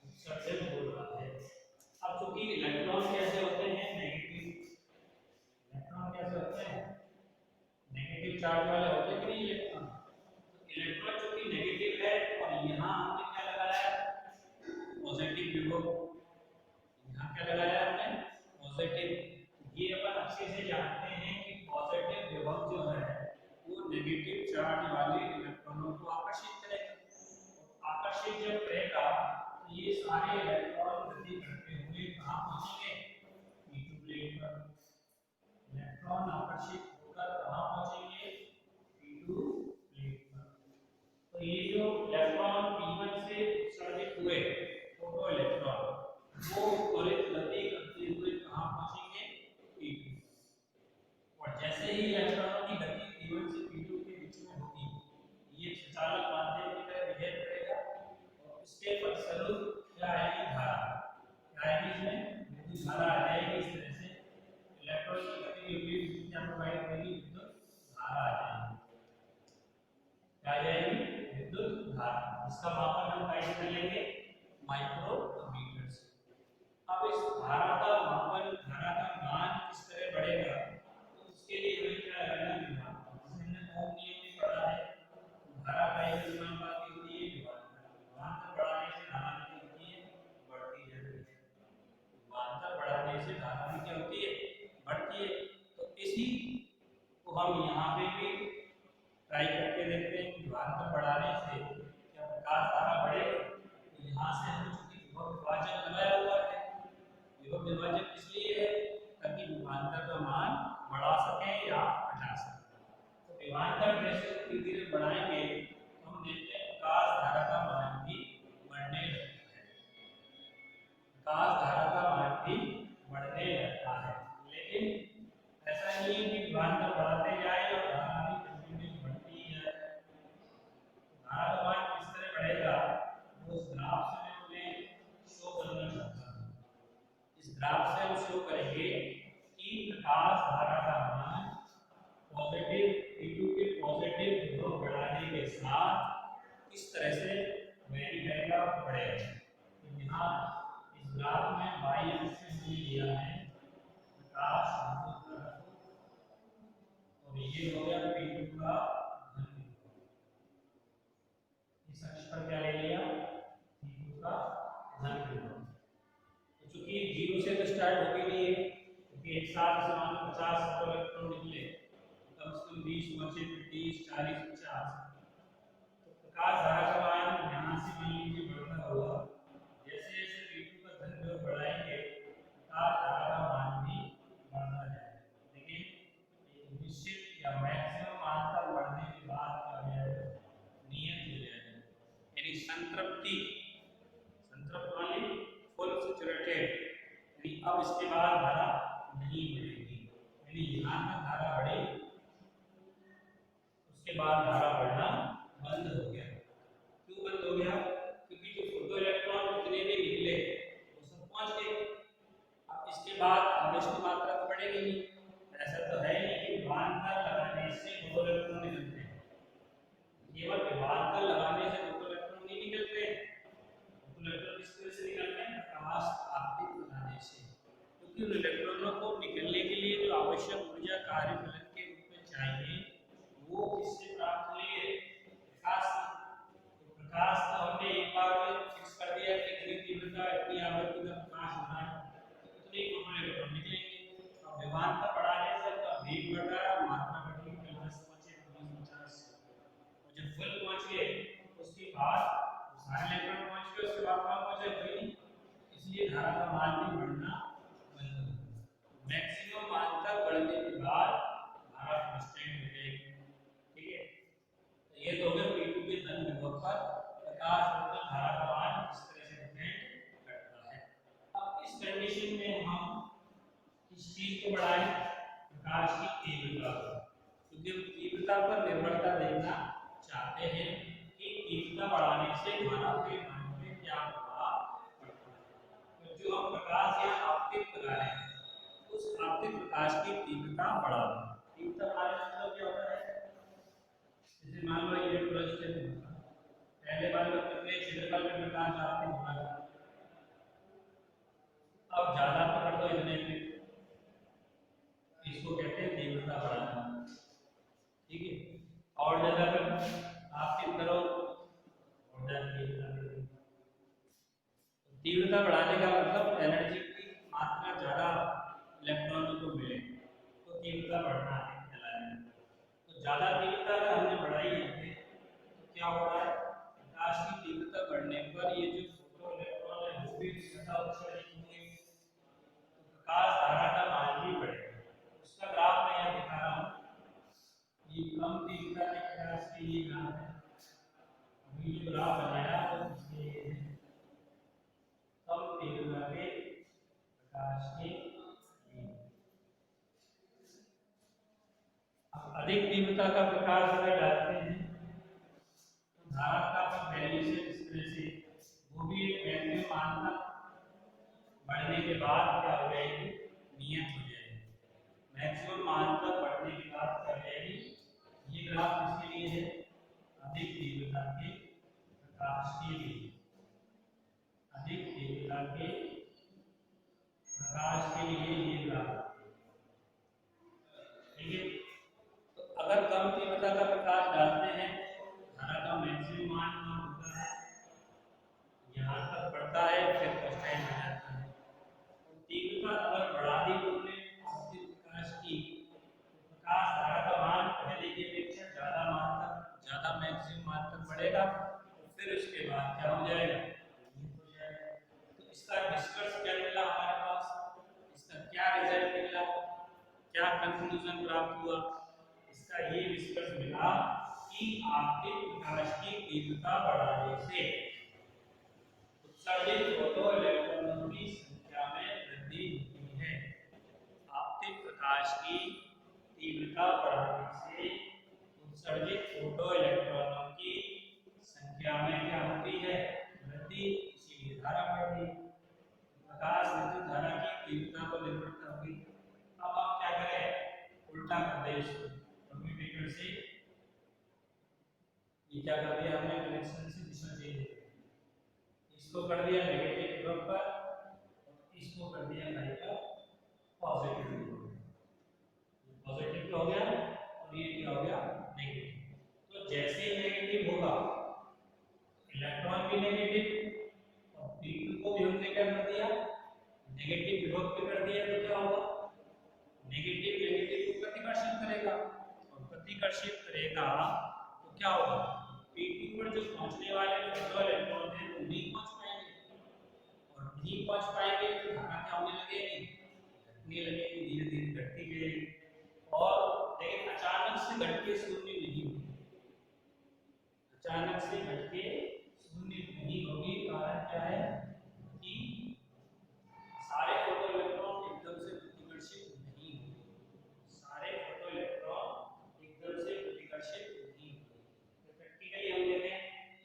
उत्सर्जन हो रहा है। अब चूंकि इलेक्ट्रॉन कैसे होते हैं, नेगेटिव इलेक्ट्रॉन कैसे होते हैं, नेगेटिव चार्ज वाले होते हैं कि नहीं इलेक्ट्रॉन। तो इलेक्ट्रॉन चूंकि नेगेटिव है और यहाँ हमने क्या लगाया, पॉजिटिव विभव। यहाँ क्या लगाया हमने, पॉजिटिव। ये अपन अच्छे से जानते हैं कि पॉजिटिव विभव जो है वो नेगेटिव चार्ज वाले इलेक्ट्रॉनों को आकर्षित करेगा। आकर्षित जब करेगा तो ये सारे इलेक्ट्रॉन गति करते हुए कहाँ पहुंचेंगे, P2 प्लेट पर। इलेक्ट्रॉन आकर्षित होकर कहाँ पहुंचेंगे, P2 प्लेट पर। तो ये जो इलेक्ट्रॉन P1 से उत्सर्जित हुए फोटो इलेक्ट्रॉन वो त्वरित गति करते हुए कहाँ पहुंचेंगे, P2। और जैसे ही इलेक्ट्रॉनों की गति P1 से P2 के बीच में होगी, ये चालक माध्यम की तरह बिहेव करेगा और इसके फलस्वरूप क्या आएगी, धारा। क्या आएगी, इसमें विद्युत धारा आ जाएगी। इस तरह से इलेक्ट्रॉन की गति विपरीत क्या प्रोवाइड करेगी, विद्युत धारा आ जाएगी। क्या आ जाएगी, विद्युत धारा। इसका मापन हम कैसे कर लेंगे, माइक्रोमीटर से। अब इस धारा का मापन, धारा का मान किस तरह बढ़ेगा, तो उसके लिए हमें क्या करना है, हमने ओम नियम भी पढ़ा है। धारा का एक समानुपाती होती है विभवांतर बढ़ाने से धारा भी होती है, बढ़ती है। विभवांतर बढ़ाने से धारा भी क्या होती है, बढ़ती है। तो इसी को हम यहाँ पे भी ट्राई करके देखते हैं। विभवांतर बढ़ाने से क्या प्रकाश धारा बढ़ेगा। तो यहाँ से हम चूंकि विभव विभाजन लगाया हुआ है, विभव विभाजन इसलिए है ताकि विभवांतर का मान बढ़ा सके या घटा सके। तो विभवांतर जैसे धीरे धीरे बढ़ाएंगे तो हम देखते हैं प्रकाश धारा का मान भी बढ़ने लगता है। प्रकाश धारा का मान भी बढ़ने लगता है। लेकिन ऐसा नहीं है कि विभवांतर बढ़ाते जाए और धारा भी कंटिन्यूअस बढ़ती ही जाए। धारा का मान किस तरह बढ़ेगा, उस ग्राफ से मैं उन्हें शो करना चाहता हूँ। इस ग्राफ से हम शो करेंगे कि प्रकाश धारा का मान पॉजिटिव P2 के पॉजिटिव विभव बढ़ाने के साथ इस तरह से वेरी करेगा, बढ़ेगा। तो यहाँ इस ग्राफ में y अक्ष से हमने लिया है प्रकाश धारा और ये हो गया P2 का घन विभव। इस अक्ष पर क्या ले लिया, P2 का घन विभव। तो चूंकि 0 से तो स्टार्ट होगी नहीं है, क्योंकि एक साथ इसे मान लो 50 फोटो इलेक्ट्रॉन निकले, कम से कम 20 25 30 40 50। तो प्रकाश धारा का मान यहाँ से मान लीजिए बढ़ता हुआ, जैसे जैसे P2 का घन विभव बढ़ाएंगे प्रकाश धारा का मान भी बढ़ता जाएगा। लेकिन एक निश्चित या मैक्सिमम मान तक बढ़ने के बाद क्या हो जाएगा, नियत हो जाएगा। यानी संतृप्ति, संतृप्त वाली फुल सैचुरेटेड, यानी अब इसके बाद धारा नहीं बढ़ेगी। यानी यहाँ तक धारा बढ़ी, उसके बाद धारा बढ़ना बंद हो गया। क्यों बंद हो गया, क्योंकि जो फोटो इलेक्ट्रॉन जितने भी निकले वो सब पहुंच गए। अब इसके बाद आवेश की मात्रा तो बढ़ेगी नहीं। ऐसा तो है नहीं कि विभवांतर लगाने से फोटो इलेक्ट्रॉन निकलते हैं। केवल विभवांतर लगाने से फोटो इलेक्ट्रॉन नहीं निकलते। फोटो इलेक्ट्रॉन किस तरह से निकलते हैं, प्रकाश आपतित बनाने से। क्योंकि उन इलेक्ट्रॉनों को निकलने के लिए जो आवश्यक ऊर्जा कार्यफलन के रूप में चाहिए वो किससे प्राप्त हुई है, प्रकाश से। तो प्रकाश का हमने एक बार में फिक्स कर दिया कि इतनी तीव्रता इतनी आवृत्ति का प्रकाश होना है, तो इतने फोटो इलेक्ट्रॉन निकलेंगे। अब विभवांतर बढ़ाने से उसका वेग बढ़ रहा है, मात्रा बढ़ रही है, 10 पहुंचे 50 और जब फुल पहुंच गए उसके बाद सारे इलेक्ट्रॉन पहुंच गए, उसके बाद कहाँ पहुंचे, कोई नहीं। इसलिए धारा का मान भी बढ़ना बंद हो गया। मैक्सिमम मान तक बढ़ क्योंकि हम तीव्रता पर निर्भरता देखना चाहते हैं कि तीव्रता बढ़ाने से धारा के मान में क्या प्रभाव पड़ता है। तो जो हम प्रकाश या आपतित करा रहे हैं उस आपतित प्रकाश की तीव्रता बढ़ा दें। तीव्रता बढ़ाने का मतलब क्या होता है, जैसे मान लो इलेक्ट्रोस्टैटिक पहले बार में कितने क्षेत्रफल में प्रकाश आपतित हो रहा है, अब ज्यादा पकड़ दो इतने में, इसको कहते हैं तीव्रता बढ़ाना। ठीक है, और ज्यादा आपतित करो और तीव्रता बढ़ाने का मतलब एनर्जी की मात्रा ज्यादा इलेक्ट्रॉनों को मिले तो तीव्रता बढ़ना है कहलाएगा। तो ज्यादा तीव्रता अगर हमने बढ़ाई है तो क्या हो रहा है, प्रकाश की तीव्रता बढ़ने पर ये जो फोटो इलेक्ट्रॉन है वो भी ज्यादा उत्सर्जित होंगे, तो प्रकाश धारा का मान भी बढ़ेगा। उसका ग्राफ मैं यहाँ दिखा रहा हूँ। ये कम तीव्रता के प्रकाश के लिए ग्राफ है, अभी जो ग्राफ बनाया वो ये है कम तीव्रता के प्रकाश के लिए। अब अधिक तीव्रता का प्रकाश अगर डालते हैं तो धारा का वैल्यूएशन इस तरह से वो भी एक वैल्यू मान तक बढ़ने के बाद क्या हो जाएगी, नियत हो जाएगी। मैक्सिमम मान तक बढ़ने के बाद क्या हो जाएगी, ये ग्राफ किसके लिए है, अधिक तीव्रता के प्रकाश के लिए। अधिक तीव्रता के प्रकाश के लिए ये ग्राफ, ठीक है। तो अगर कम तीव्रता का प्रकाश डालते हैं धारा का मैक्सिमम मान कम होता है, यहाँ तक बढ़ता है फिर फर्स्ट टाइम आ जाता है। तीव्रता अगर बढ़ा दी तुमने आपतित प्रकाश की, प्रकाश धारा का मान पहले की अपेक्षा ज्यादा मान तक, ज्यादा मैक्सिमम मान तक बढ़ेगा, तो फिर उसके बाद क्या हो जाएगा, हो जाएगा। तो इसका निष्कर्ष क्या मिला हमारे पास, इसका क्या रिजल्ट निकला, क्या कंक्लूजन प्राप्त हुआ, इसका ये निष्कर्ष मिला कि आपतित प्रकाश की तीव्रता बढ़ाने से उत्सर्जित फोटो इलेक्ट्रॉनों की संख्या में वृद्धि होती है। आपतित प्रकाश की तीव्रता बढ़ाने से उत्सर्जित फोटो इलेक्ट्रॉनों की संख्या में क्या होती है, वृद्धि, इसीलिए धारा बढ़ती है। प्रकाश विद्युत धारा की तीव्रता पर निर्भर होगी। अब आप क्या करें, उल्टा कर दें इसको, कम्यूटेटर से ये क्या कर दिया हमने, कनेक्शन से दिशा चेंज कर दी, इसको कर दिया नेगेटिव ध्रुव पर और इसको कर दिया भाई का पॉजिटिव ध्रुव। पॉजिटिव हो गया और ये क्या हो गया, नेगेटिव। तो जैसे ही नेगेटिव होगा इलेक्ट्रॉन भी नेगेटिव और P2 को भी हमने क्या कर दिया, नेगेटिव विभव पे कर दिया, तो क्या होगा, नेगेटिव नेगेटिव को प्रतिकर्षित करेगा और प्रतिकर्षित करेगा तो क्या होगा, P2 पर जो पहुंचने वाले जो इलेक्ट्रॉन हैं वो नहीं पहुंच पाएंगे और नहीं पहुंच पाएंगे तो धारा क्या होने लगेगी, घटने लगेगी, धीरे धीरे घटती जाएगी। और लेकिन अचानक से घट के शून्य नहीं होगी, अचानक से घट के शून्य नहीं होगी। कारण क्या है कि सारे फोटो इलेक्ट्रॉन एकदम से प्रतिकर्षित नहीं होंगे, सारे फोटो इलेक्ट्रॉन एकदम से प्रतिकर्षित नहीं होंगे। तो प्रैक्टिकली हम देखें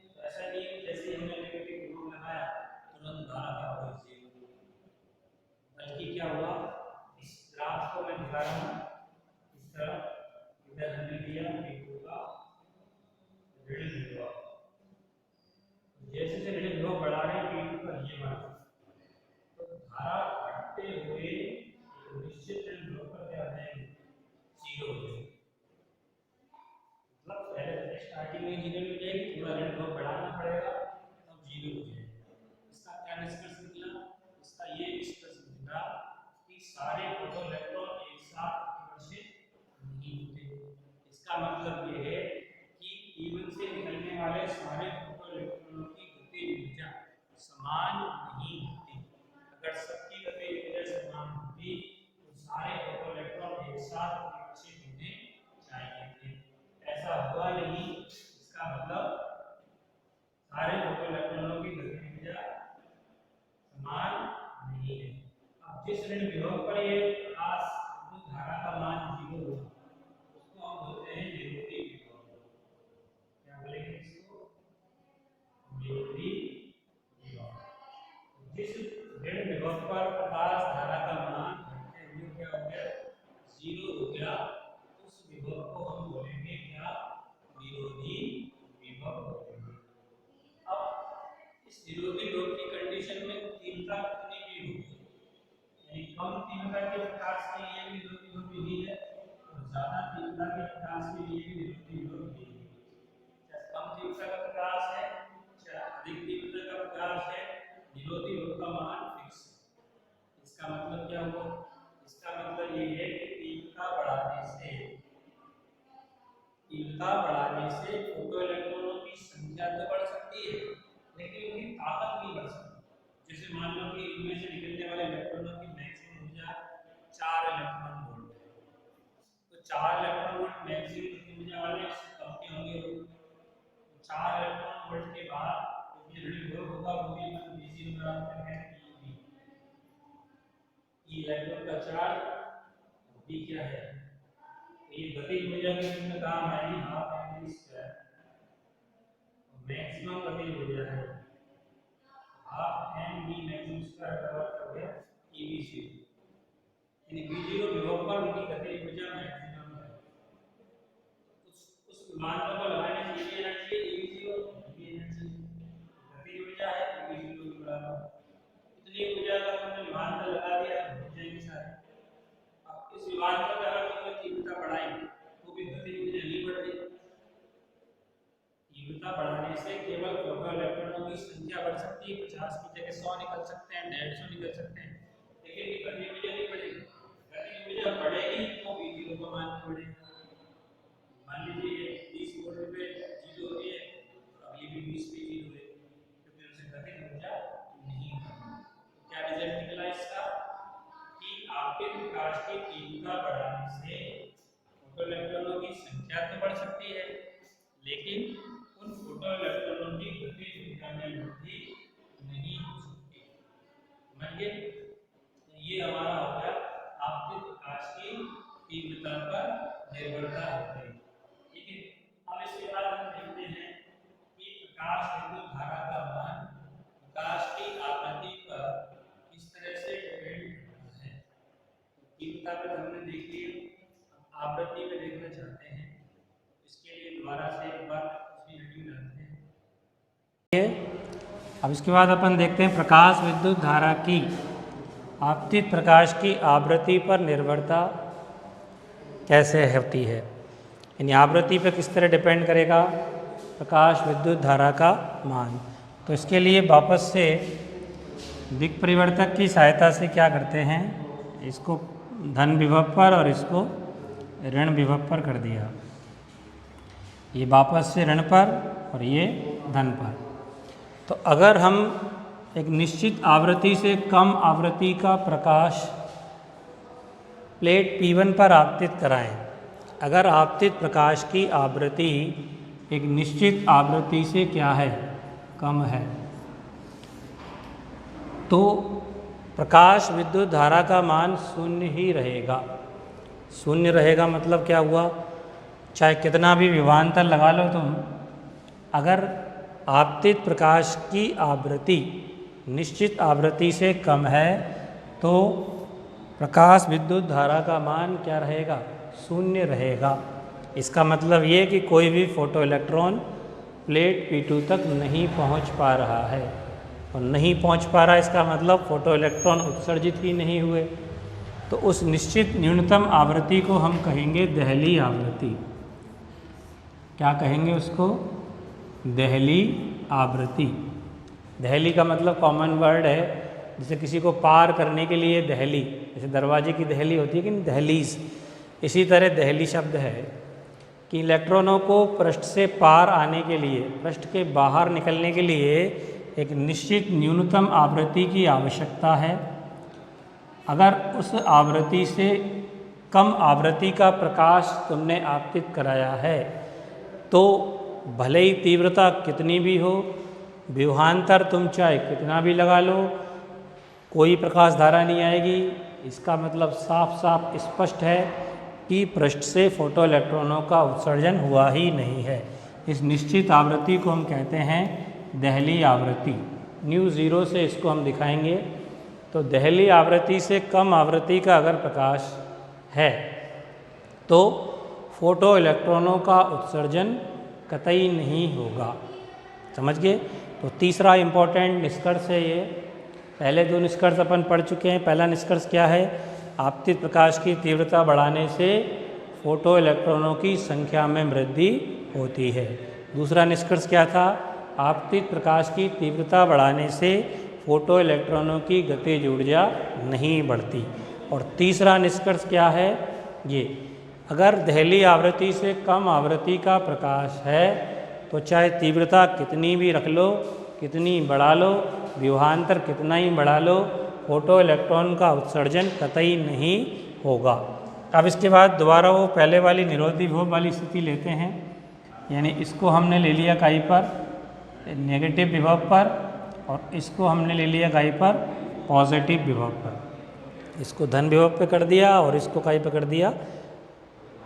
तो ऐसा नहीं है जैसे हमने नेगेटिव ध्रुव लगाया तुरंत धारा क्या हो गई, बल्कि क्या हुआ, इस ग्राफ को मैं दिखा रहा हूँ, इस तरह इधर हमने लिया P2 का ऋण विभव, जैसे जैसे ऋण विभव बढ़ा रहे हैं P2 का ये बढ़ा, तो धारा घटते हुए एक निश्चित ऋण विभव पर क्या हो जाएगी, जीरो हो जाएगी। मतलब पहले स्टार्टिंग में जीरो हो जाएगी, थोड़ा ऋण विभव बढ़ाना पड़ेगा तब जीरो हो जाएगी। इसका क्या निष्कर्ष निकला, इसका ये निष्कर्ष निकला कि सारे फोटो इलेक्ट्रॉन एक साथ प्रतिकर्षित नहीं होते। इसका मतलब ये है कि E1 से निकलने वाले सारे फोटो इलेक्ट्रॉनों की गतिज ऊर्जा समान नहीं होती। अगर सबकी गतिज ऊर्जा समान होती तो सारे फोटो इलेक्ट्रॉन एक साथ प्रतिकर्षित होने चाहिए थे, ऐसा हुआ नहीं। इसका मतलब सारे फोटो इलेक्ट्रॉनों की गतिज ऊर्जा समान नहीं है। अब जिस ऋण विभव पर ये प्रकाश धारा का मान जीरो होगा उसको हम बोलते विभव को हम बोलेंगे क्या? विरोधी विभव बोलेंगे। अब इस विरोधी विभव की कंडीशन में तीव्रता कितनी भी होगी, यानी कम तीव्रता के प्रकाश के लिए भी विरोधी विभव विधि है और ज्यादा तीव्रता के प्रकाश के लिए भी विरोधी विभव विधि है। चाहे कम तीव्रता का प्रकाश है चाहे अधिक तीव्रता का प्रकाश है, विरोधी विभव का मान फिक्स है। इसका मतलब क्या हुआ? इसका मतलब ये है कि तीव्रता बढ़ाने से फोटो इलेक्ट्रॉनों की संख्या तो बढ़ सकती है लेकिन उनकी ताकत नहीं बढ़ सकती। जैसे मान लो कि इनमें से निकलने वाले इलेक्ट्रॉनों की मैक्सिमम ऊर्जा 4 इलेक्ट्रॉन वोल्ट है, तो 4 इलेक्ट्रॉन वोल्ट मैक्सिमम ऊर्जा वाले इससे कम के होंगे। 4 इलेक्ट्रॉन वोल्ट के बाद जो ऋण होगा वो भी अपन V0 बराबर है EV। ई इलेक्ट्रॉन का चार्ज, B क्या है? ये गतिज ऊर्जा के काम आएगी हाफ mv स्क्वायर। मैक्सिमम गतिज ऊर्जा है हाफ mv मैक्सिमम स्क्वायर बराबर हो गया EV0, यानी V0 विभव पर उनकी गतिज ऊर्जा मैक्सिमम है। उस विभवांतर को लगाने से ये एनर्जी EV0 ये एनर्जी गतिज ऊर्जा है EV0 के बराबर। इतनी ऊर्जा का हमने विभवांतर लगा दिया तो हो जाएगी सारी। अब इस विभवांतर में अगर कोई तीव्रता बढ़ाएंगे तो भी गतिज ऊर्जा नहीं बढ़ रही। तीव्रता बढ़ाने से केवल फोटो इलेक्ट्रॉनों की संख्या बढ़ सकती है, 50 की जगह 100 निकल सकते हैं, 150 निकल सकते हैं, लेकिन ये गतिज ऊर्जा नहीं बढ़ेगी। गतिज ऊर्जा बढ़ेगी तो V0 का मान बढ़ेगा। मान लीजिए 20 वोल्ट पे 0 हो रही है, अगली भी 20 पे 0 है, क्योंकि उससे गतिज ऊर्जा नहीं बढ़ी। क्या रिजल्ट निकला इसका कि आपके प्रकाश की तीव्रता बढ़ाने से फोटो इलेक्ट्रॉनों की संख्या तो बढ़ सकती है लेकिन उन फोटो इलेक्ट्रॉनों की गतिज ऊर्जा में वृद्धि नहीं हो सकती। समझिए, ये हमारा हो गया आपके प्रकाश की तीव्रता पर निर्भरता हो गई। ठीक है, अब इसके बाद हम देखते हैं कि प्रकाश विद्युत धारा का मान प्रकाश की आवृत्ति पर किस तरह से डिपेंड करता है। तीव्रता पे हमने देख लिया, आवृत्ति पे देखना चाहते हैं, इसके लिए दोबारा से एक बार उसकी रीडिंग डालते हैं। अब इसके बाद अपन देखते हैं प्रकाश विद्युत धारा की आपतित प्रकाश की आवृत्ति पर निर्भरता कैसे होती है, यानी आवृत्ति पर किस तरह डिपेंड करेगा प्रकाश विद्युत धारा का मान। तो इसके लिए वापस से दिक् परिवर्तक की सहायता से क्या करते हैं, इसको धन विभव पर और इसको ऋण विभव पर कर दिया। ये वापस से ऋण पर और ये धन पर। तो अगर हम एक निश्चित आवृत्ति से कम आवृत्ति का प्रकाश प्लेट P1 पर आपतित कराएं, अगर आपतित प्रकाश की आवृत्ति एक निश्चित आवृत्ति से क्या है, कम है, तो प्रकाश विद्युत धारा का मान शून्य ही रहेगा। शून्य रहेगा मतलब क्या हुआ, चाहे कितना भी विभवांतर लगा लो तुम, अगर आपतित प्रकाश की आवृत्ति निश्चित आवृत्ति से कम है तो प्रकाश विद्युत धारा का मान क्या रहेगा, शून्य रहेगा। इसका मतलब ये कि कोई भी फोटो इलेक्ट्रॉन प्लेट P2 तक नहीं पहुंच पा रहा है, और नहीं पहुंच पा रहा इसका मतलब फोटो इलेक्ट्रॉन उत्सर्जित ही नहीं हुए। तो उस निश्चित न्यूनतम आवृत्ति को हम कहेंगे देहली आवृत्ति। क्या कहेंगे उसको, देहली आवृत्ति। देहली का मतलब कॉमन वर्ड है, जैसे किसी को पार करने के लिए देहली, जैसे दरवाजे की देहली होती है कि नहीं, दहलीज, इसी तरह देहली शब्द है कि इलेक्ट्रॉनों को पृष्ठ से पार आने के लिए, पृष्ठ के बाहर निकलने के लिए एक निश्चित न्यूनतम आवृत्ति की आवश्यकता है। अगर उस आवृत्ति से कम आवृत्ति का प्रकाश तुमने आपतित कराया है तो भले ही तीव्रता कितनी भी हो, विभवांतर तुम चाहे कितना भी लगा लो, कोई प्रकाश धारा नहीं आएगी। इसका मतलब साफ साफ स्पष्ट है कि पृष्ठ से फोटो इलेक्ट्रॉनों का उत्सर्जन हुआ ही नहीं है। इस निश्चित आवृत्ति को हम कहते हैं देहली आवृत्ति। न्यू ज़ीरो से इसको हम दिखाएंगे। तो देहली आवृत्ति से कम आवृत्ति का अगर प्रकाश है तो फोटो इलेक्ट्रॉनों का उत्सर्जन कतई नहीं होगा। समझ गए? तो तीसरा इम्पोर्टेंट निष्कर्ष है ये। पहले दो निष्कर्ष अपन पढ़ चुके हैं। पहला निष्कर्ष क्या है? आपतित प्रकाश की तीव्रता बढ़ाने से फोटो इलेक्ट्रॉनों की संख्या में वृद्धि होती है। दूसरा निष्कर्ष क्या था? आपतित प्रकाश की तीव्रता बढ़ाने से फोटो इलेक्ट्रॉनों की गतिज ऊर्जा नहीं बढ़ती। और तीसरा निष्कर्ष क्या है? ये, अगर दहली आवृत्ति से कम आवृत्ति का प्रकाश है तो चाहे तीव्रता कितनी भी रख लो, कितनी बढ़ा लो, विभवांतर कितना ही बढ़ा लो, फोटो इलेक्ट्रॉन का उत्सर्जन कतई नहीं होगा। अब इसके बाद दोबारा वो पहले वाली निरोधी विभव वाली स्थिति लेते हैं। यानी इसको हमने ले लिया काई पर, नेगेटिव विभव पर, और इसको हमने ले लिया काई पर, पॉजिटिव विभव पर। इसको धन विभव पे कर दिया और इसको काई पे कर दिया,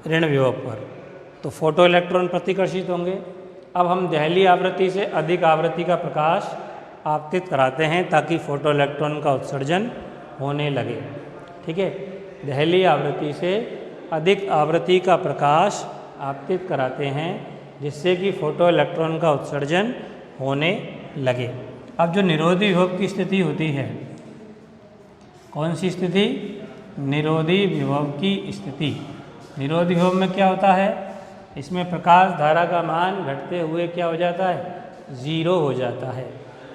ऋण विभव पर। तो फोटो इलेक्ट्रॉन प्रतिकर्षित होंगे। अब हम दहली आवृत्ति से अधिक आवृत्ति का प्रकाश आपतित कराते हैं ताकि फोटो इलेक्ट्रॉन का उत्सर्जन होने लगे। ठीक है, दहली आवृत्ति से अधिक आवृत्ति का प्रकाश आपतित कराते हैं जिससे कि फोटो इलेक्ट्रॉन का उत्सर्जन होने लगे। अब जो निरोधी विभव की स्थिति होती है, कौन सी स्थिति? निरोधी विभव की स्थिति। निरोधी विभव में क्या होता है? इसमें प्रकाश धारा का मान घटते हुए क्या हो जाता है? 0 हो जाता है।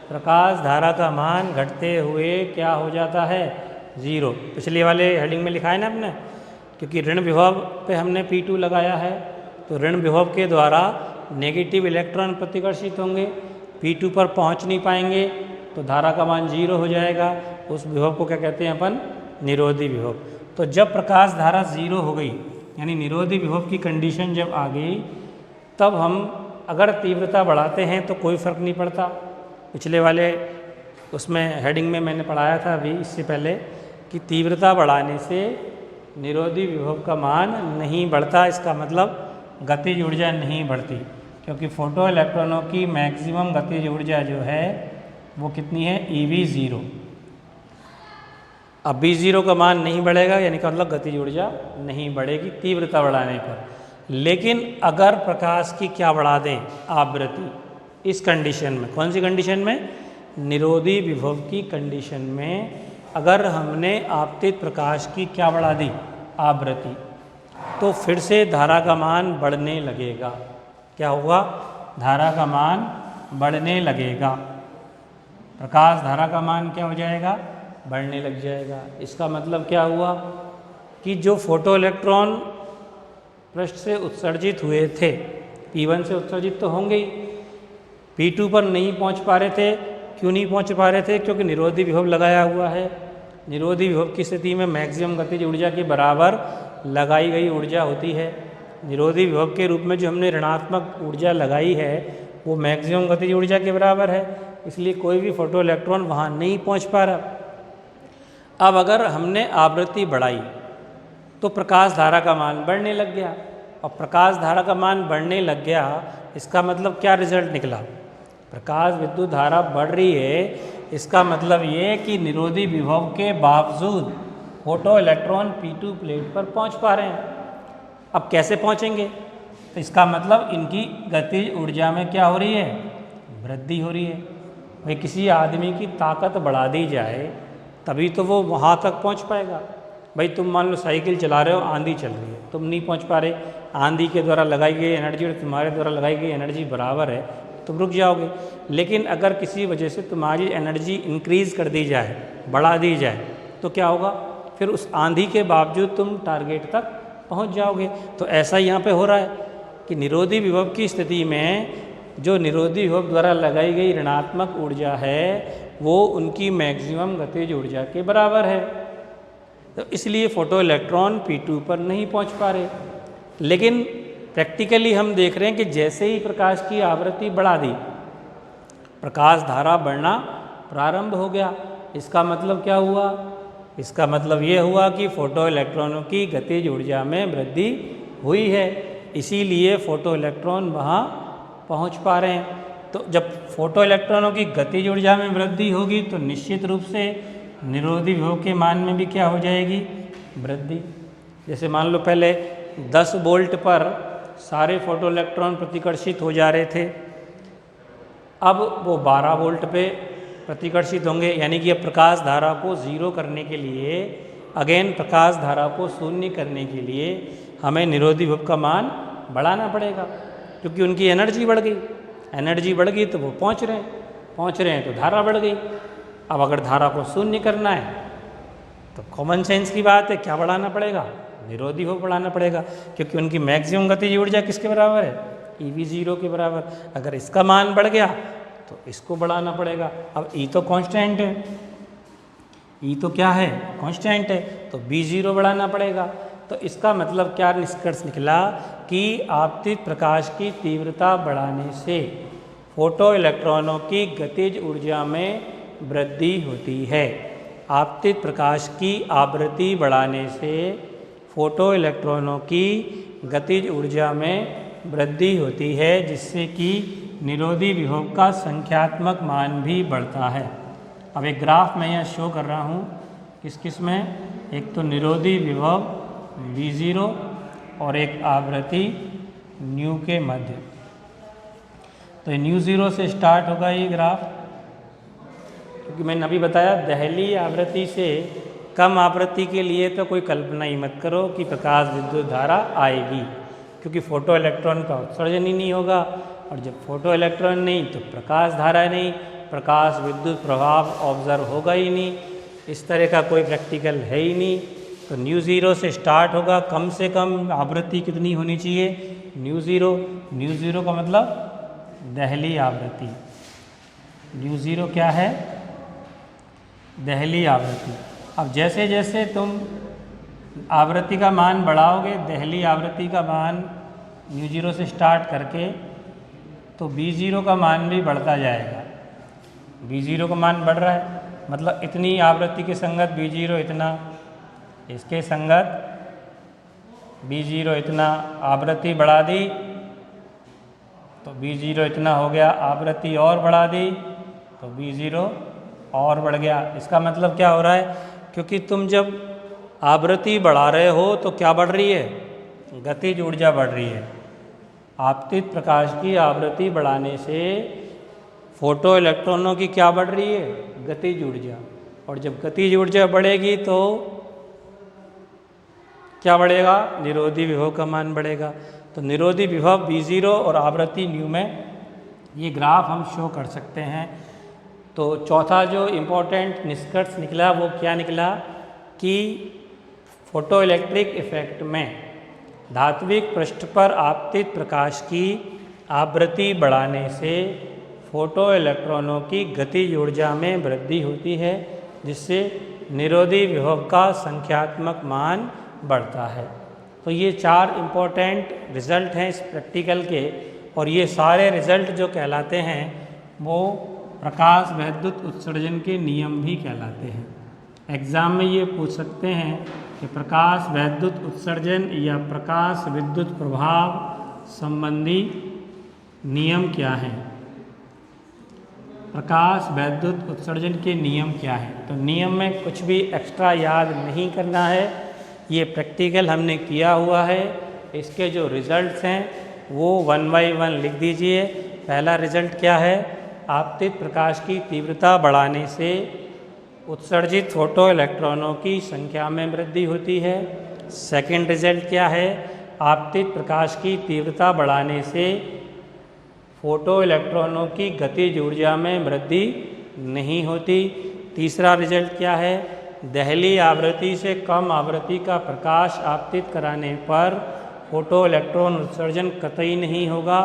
प्रकाश धारा का मान घटते हुए क्या हो जाता है? 0। पिछले वाले हेडिंग में लिखा है ना आपने, क्योंकि ऋण विभव पे हमने P2 लगाया है, तो ऋण विभव के द्वारा नेगेटिव इलेक्ट्रॉन प्रतिकर्षित होंगे, P2 पर पहुंच नहीं पाएंगे, तो धारा का मान 0 हो जाएगा। उस विभव को क्या कहते हैं अपन? निरोधी विभव। तो जब प्रकाश धारा 0 हो गई, यानी निरोधी विभव की कंडीशन जब आ गई, तब हम अगर तीव्रता बढ़ाते हैं तो कोई फ़र्क नहीं पड़ता। पिछले वाले उसमें हेडिंग में मैंने पढ़ाया था अभी इससे पहले कि तीव्रता बढ़ाने से निरोधी विभव का मान नहीं बढ़ता। इसका मतलब गतिज ऊर्जा नहीं बढ़ती, क्योंकि फोटो इलेक्ट्रॉनों की मैक्सिमम गतिज ऊर्जा जो है वो कितनी है? EV0। अब V0 का मान नहीं बढ़ेगा, यानी कि मतलब गतिज ऊर्जा नहीं बढ़ेगी तीव्रता बढ़ाने पर। लेकिन अगर प्रकाश की क्या बढ़ा दें? आवृत्ति। इस कंडीशन में, कौन सी कंडीशन में? निरोधी विभव की कंडीशन में अगर हमने आपतित प्रकाश की क्या बढ़ा दी? आवृत्ति, तो फिर से धारा का मान बढ़ने लगेगा। क्या होगा? धारा का मान बढ़ने लगेगा। प्रकाश धारा का मान क्या हो जाएगा? बढ़ने लग जाएगा। इसका मतलब क्या हुआ कि जो फोटो इलेक्ट्रॉन पृष्ठ से उत्सर्जित हुए थे, P1 से उत्सर्जित तो होंगे ही, P2 पर नहीं पहुंच पा रहे थे। क्यों नहीं पहुंच पा रहे थे? क्योंकि निरोधी विभव लगाया हुआ है। निरोधी विभव की स्थिति में मैक्सिमम गतिज ऊर्जा के बराबर लगाई गई ऊर्जा होती है। निरोधी विभव के रूप में जो हमने ऋणात्मक ऊर्जा लगाई है वो मैक्सिमम गतिज ऊर्जा के बराबर है, इसलिए कोई भी फोटो इलेक्ट्रॉन वहाँ नहीं पहुँच पा रहा। अब अगर हमने आवृत्ति बढ़ाई तो प्रकाश धारा का मान बढ़ने लग गया, और प्रकाश धारा का मान बढ़ने लग गया, इसका मतलब क्या रिजल्ट निकला? प्रकाश विद्युत धारा बढ़ रही है, इसका मतलब ये कि निरोधी विभव के बावजूद फोटो इलेक्ट्रॉन P2 प्लेट पर पहुंच पा रहे हैं। अब कैसे पहुंचेंगे? तो इसका मतलब इनकी गतिज ऊर्जा में क्या हो रही है? वृद्धि हो रही है। भाई किसी आदमी की ताकत बढ़ा दी जाए तभी तो वो वहाँ तक पहुँच पाएगा। भाई तुम मान लो साइकिल चला रहे हो, आंधी चल रही है, तुम नहीं पहुँच पा रहे, आंधी के द्वारा लगाई गई एनर्जी और तुम्हारे द्वारा लगाई गई एनर्जी बराबर है, तुम रुक जाओगे। लेकिन अगर किसी वजह से तुम्हारी एनर्जी इंक्रीज़ कर दी जाए, बढ़ा दी जाए, तो क्या होगा? फिर उस आंधी के बावजूद तुम टारगेट तक पहुँच जाओगे। तो ऐसा यहाँ पे हो रहा है कि निरोधी विभव की स्थिति में जो निरोधी विभव द्वारा लगाई गई ऋणात्मक ऊर्जा है वो उनकी मैक्सिमम गतिज ऊर्जा के बराबर है। तो इसलिए फोटो इलेक्ट्रॉन P2 पर नहीं पहुंच पा रहे। लेकिन प्रैक्टिकली हम देख रहे हैं कि जैसे ही प्रकाश की आवृत्ति बढ़ा दी, प्रकाश धारा बढ़ना प्रारंभ हो गया। इसका मतलब क्या हुआ? इसका मतलब ये हुआ कि फोटो इलेक्ट्रॉनों की गतिज ऊर्जा में वृद्धि हुई है, इसीलिए फोटो इलेक्ट्रॉन वहाँ पहुँच पा रहे हैं। तो जब फोटो इलेक्ट्रॉनों की गतिज ऊर्जा में वृद्धि होगी तो निश्चित रूप से निरोधी विभव के मान में भी क्या हो जाएगी? वृद्धि। जैसे मान लो पहले 10 वोल्ट पर सारे फोटो इलेक्ट्रॉन प्रतिकर्षित हो जा रहे थे, अब वो 12 वोल्ट पे प्रतिकर्षित होंगे, यानी कि अब प्रकाश धारा को ज़ीरो करने के लिए, अगेन प्रकाश धारा को शून्य करने के लिए हमें निरोधी विभव का मान बढ़ाना पड़ेगा, क्योंकि उनकी एनर्जी बढ़ गई। एनर्जी बढ़ गई तो वो पहुंच रहे हैं तो धारा बढ़ गई। अब अगर धारा को शून्य करना है तो कॉमन सेंस की बात है, क्या बढ़ाना पड़ेगा? निरोधी विभव बढ़ाना पड़ेगा, क्योंकि उनकी मैक्सिमम गतिज ऊर्जा किसके बराबर है? EV0 के बराबर। अगर इसका मान बढ़ गया तो इसको बढ़ाना पड़ेगा। अब E तो कांस्टेंट है, E तो क्या है? कांस्टेंट है, तो B0 बढ़ाना पड़ेगा। तो इसका मतलब क्या निष्कर्ष निकला कि आपतित प्रकाश की तीव्रता बढ़ाने से फोटो इलेक्ट्रॉनों की गतिज ऊर्जा में वृद्धि होती है। आपतित प्रकाश की आवृत्ति बढ़ाने से फोटो इलेक्ट्रॉनों की गतिज ऊर्जा में वृद्धि होती है, जिससे कि निरोधी विभव का संख्यात्मक मान भी बढ़ता है। अब एक ग्राफ मैं यहाँ शो कर रहा हूँ, किस में? एक तो निरोधी विभव V0 और एक आवृत्ति न्यू के मध्य। तो न्यू0 से स्टार्ट होगा ये ग्राफ, क्योंकि मैंने अभी बताया दहली आवृत्ति से कम आवृत्ति के लिए तो कोई कल्पना ही मत करो कि प्रकाश विद्युत धारा आएगी, क्योंकि फोटो इलेक्ट्रॉन का उत्सर्जन ही नहीं होगा, और जब फोटो इलेक्ट्रॉन नहीं तो प्रकाश धारा नहीं, प्रकाश विद्युत प्रभाव ऑब्जर्व होगा ही नहीं, इस तरह का कोई प्रैक्टिकल है ही नहीं। तो न्यू0 से स्टार्ट होगा, कम से कम आवृत्ति कितनी होनी चाहिए? न्यू0 का मतलब दहली आवृत्ति। न्यू0 क्या है? दहली आवृत्ति। अब जैसे जैसे तुम आवृत्ति का मान बढ़ाओगे, दहली आवृत्ति का मान न्यू0 से स्टार्ट करके, तो B0 का मान भी बढ़ता जाएगा। B0 का मान बढ़ रहा है, मतलब इतनी आवृत्ति के संगत B0 इतना, इसके संगत B0 इतना, आवृत्ति बढ़ा दी तो B0 इतना हो गया, आवृत्ति और बढ़ा दी तो B0 और बढ़ गया। इसका मतलब क्या हो रहा है? क्योंकि तुम जब आवृत्ति बढ़ा रहे हो तो क्या बढ़ रही है? गतिज ऊर्जा बढ़ रही है। आपतित प्रकाश की आवृत्ति बढ़ाने से फोटो इलेक्ट्रॉनों की क्या बढ़ रही है? गतिज ऊर्जा। और जब गतिज ऊर्जा बढ़ेगी तो क्या बढ़ेगा? निरोधी विभव का मान बढ़ेगा। तो निरोधी विभव B0 और आवृत्ति न्यू में ये ग्राफ हम शो कर सकते हैं। तो चौथा जो इम्पोर्टेंट निष्कर्ष निकला वो क्या निकला कि फोटो इलेक्ट्रिक इफेक्ट में धात्विक पृष्ठ पर आपतित प्रकाश की आवृत्ति बढ़ाने से फोटो इलेक्ट्रॉनों की गतिज ऊर्जा में वृद्धि होती है, जिससे निरोधी विभव का संख्यात्मक मान बढ़ता है। तो ये 4 इम्पोर्टेंट रिजल्ट हैं इस प्रैक्टिकल के, और ये सारे रिजल्ट जो कहलाते हैं वो प्रकाश वैद्युत उत्सर्जन के नियम भी कहलाते हैं। एग्ज़ाम में ये पूछ सकते हैं कि प्रकाश वैद्युत उत्सर्जन या प्रकाश विद्युत प्रभाव संबंधी नियम क्या हैं? प्रकाश वैद्युत उत्सर्जन के नियम क्या हैं? तो नियम में कुछ भी एक्स्ट्रा याद नहीं करना है, ये प्रैक्टिकल हमने किया हुआ है। इसके जो रिजल्ट्स हैं वो 1 बाय 1 लिख दीजिए। पहला रिजल्ट क्या है? आपतित प्रकाश की तीव्रता बढ़ाने से उत्सर्जित फोटो इलेक्ट्रॉनों की संख्या में वृद्धि होती है। सेकंड रिजल्ट क्या है? आपतित प्रकाश की तीव्रता बढ़ाने से फोटो इलेक्ट्रॉनों की गतिज ऊर्जा में वृद्धि नहीं होती। तीसरा रिजल्ट क्या है? दहली आवृत्ति से कम आवृत्ति का प्रकाश आपतित कराने पर फोटो इलेक्ट्रॉन उत्सर्जन कतई नहीं होगा,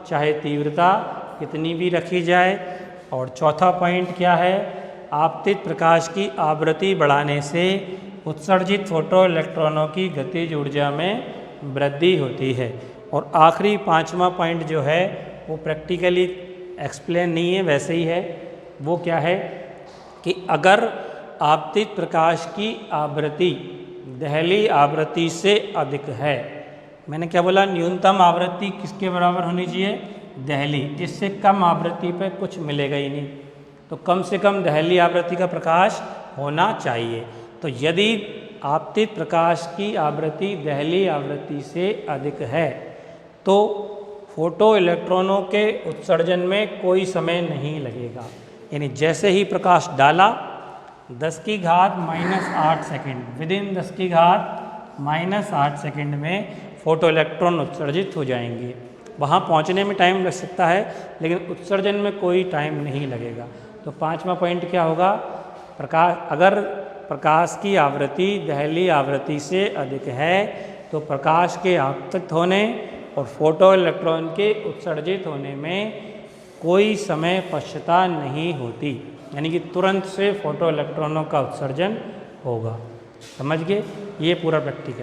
चाहे तीव्रता कितनी भी रखी जाए। और चौथा पॉइंट क्या है? आपतित प्रकाश की आवृत्ति बढ़ाने से उत्सर्जित फोटो इलेक्ट्रॉनों की गतिज ऊर्जा में वृद्धि होती है। और आखिरी 5वां पॉइंट जो है वो प्रैक्टिकली एक्सप्लेन नहीं है, वैसे ही है। वो क्या है कि अगर आपतित प्रकाश की आवृत्ति दहली आवृत्ति से अधिक है, मैंने क्या बोला? न्यूनतम आवृत्ति किसके बराबर होनी चाहिए? दहली। इससे कम आवृत्ति पे कुछ मिलेगा ही नहीं, तो कम से कम दहली आवृत्ति का प्रकाश होना चाहिए। तो यदि आपतित प्रकाश की आवृत्ति दहली आवृत्ति से अधिक है तो फोटो इलेक्ट्रॉनों के उत्सर्जन में कोई समय नहीं लगेगा। यानी जैसे ही प्रकाश डाला 10⁻⁻8 सेकेंड, विद इन 10⁻⁻8 सेकेंड में फोटो इलेक्ट्रॉन उत्सर्जित हो जाएंगे। वहाँ पहुँचने में टाइम लग सकता है लेकिन उत्सर्जन में कोई टाइम नहीं लगेगा। तो 5वां पॉइंट क्या होगा? अगर प्रकाश की आवृत्ति दहली आवृत्ति से अधिक है तो प्रकाश के आपतित होने और फोटो इलेक्ट्रॉन के उत्सर्जित होने में कोई समय पश्चता नहीं होती, यानी कि तुरंत से फोटो इलेक्ट्रॉनों का उत्सर्जन होगा। समझ गए? ये पूरा प्रैक्टिकल।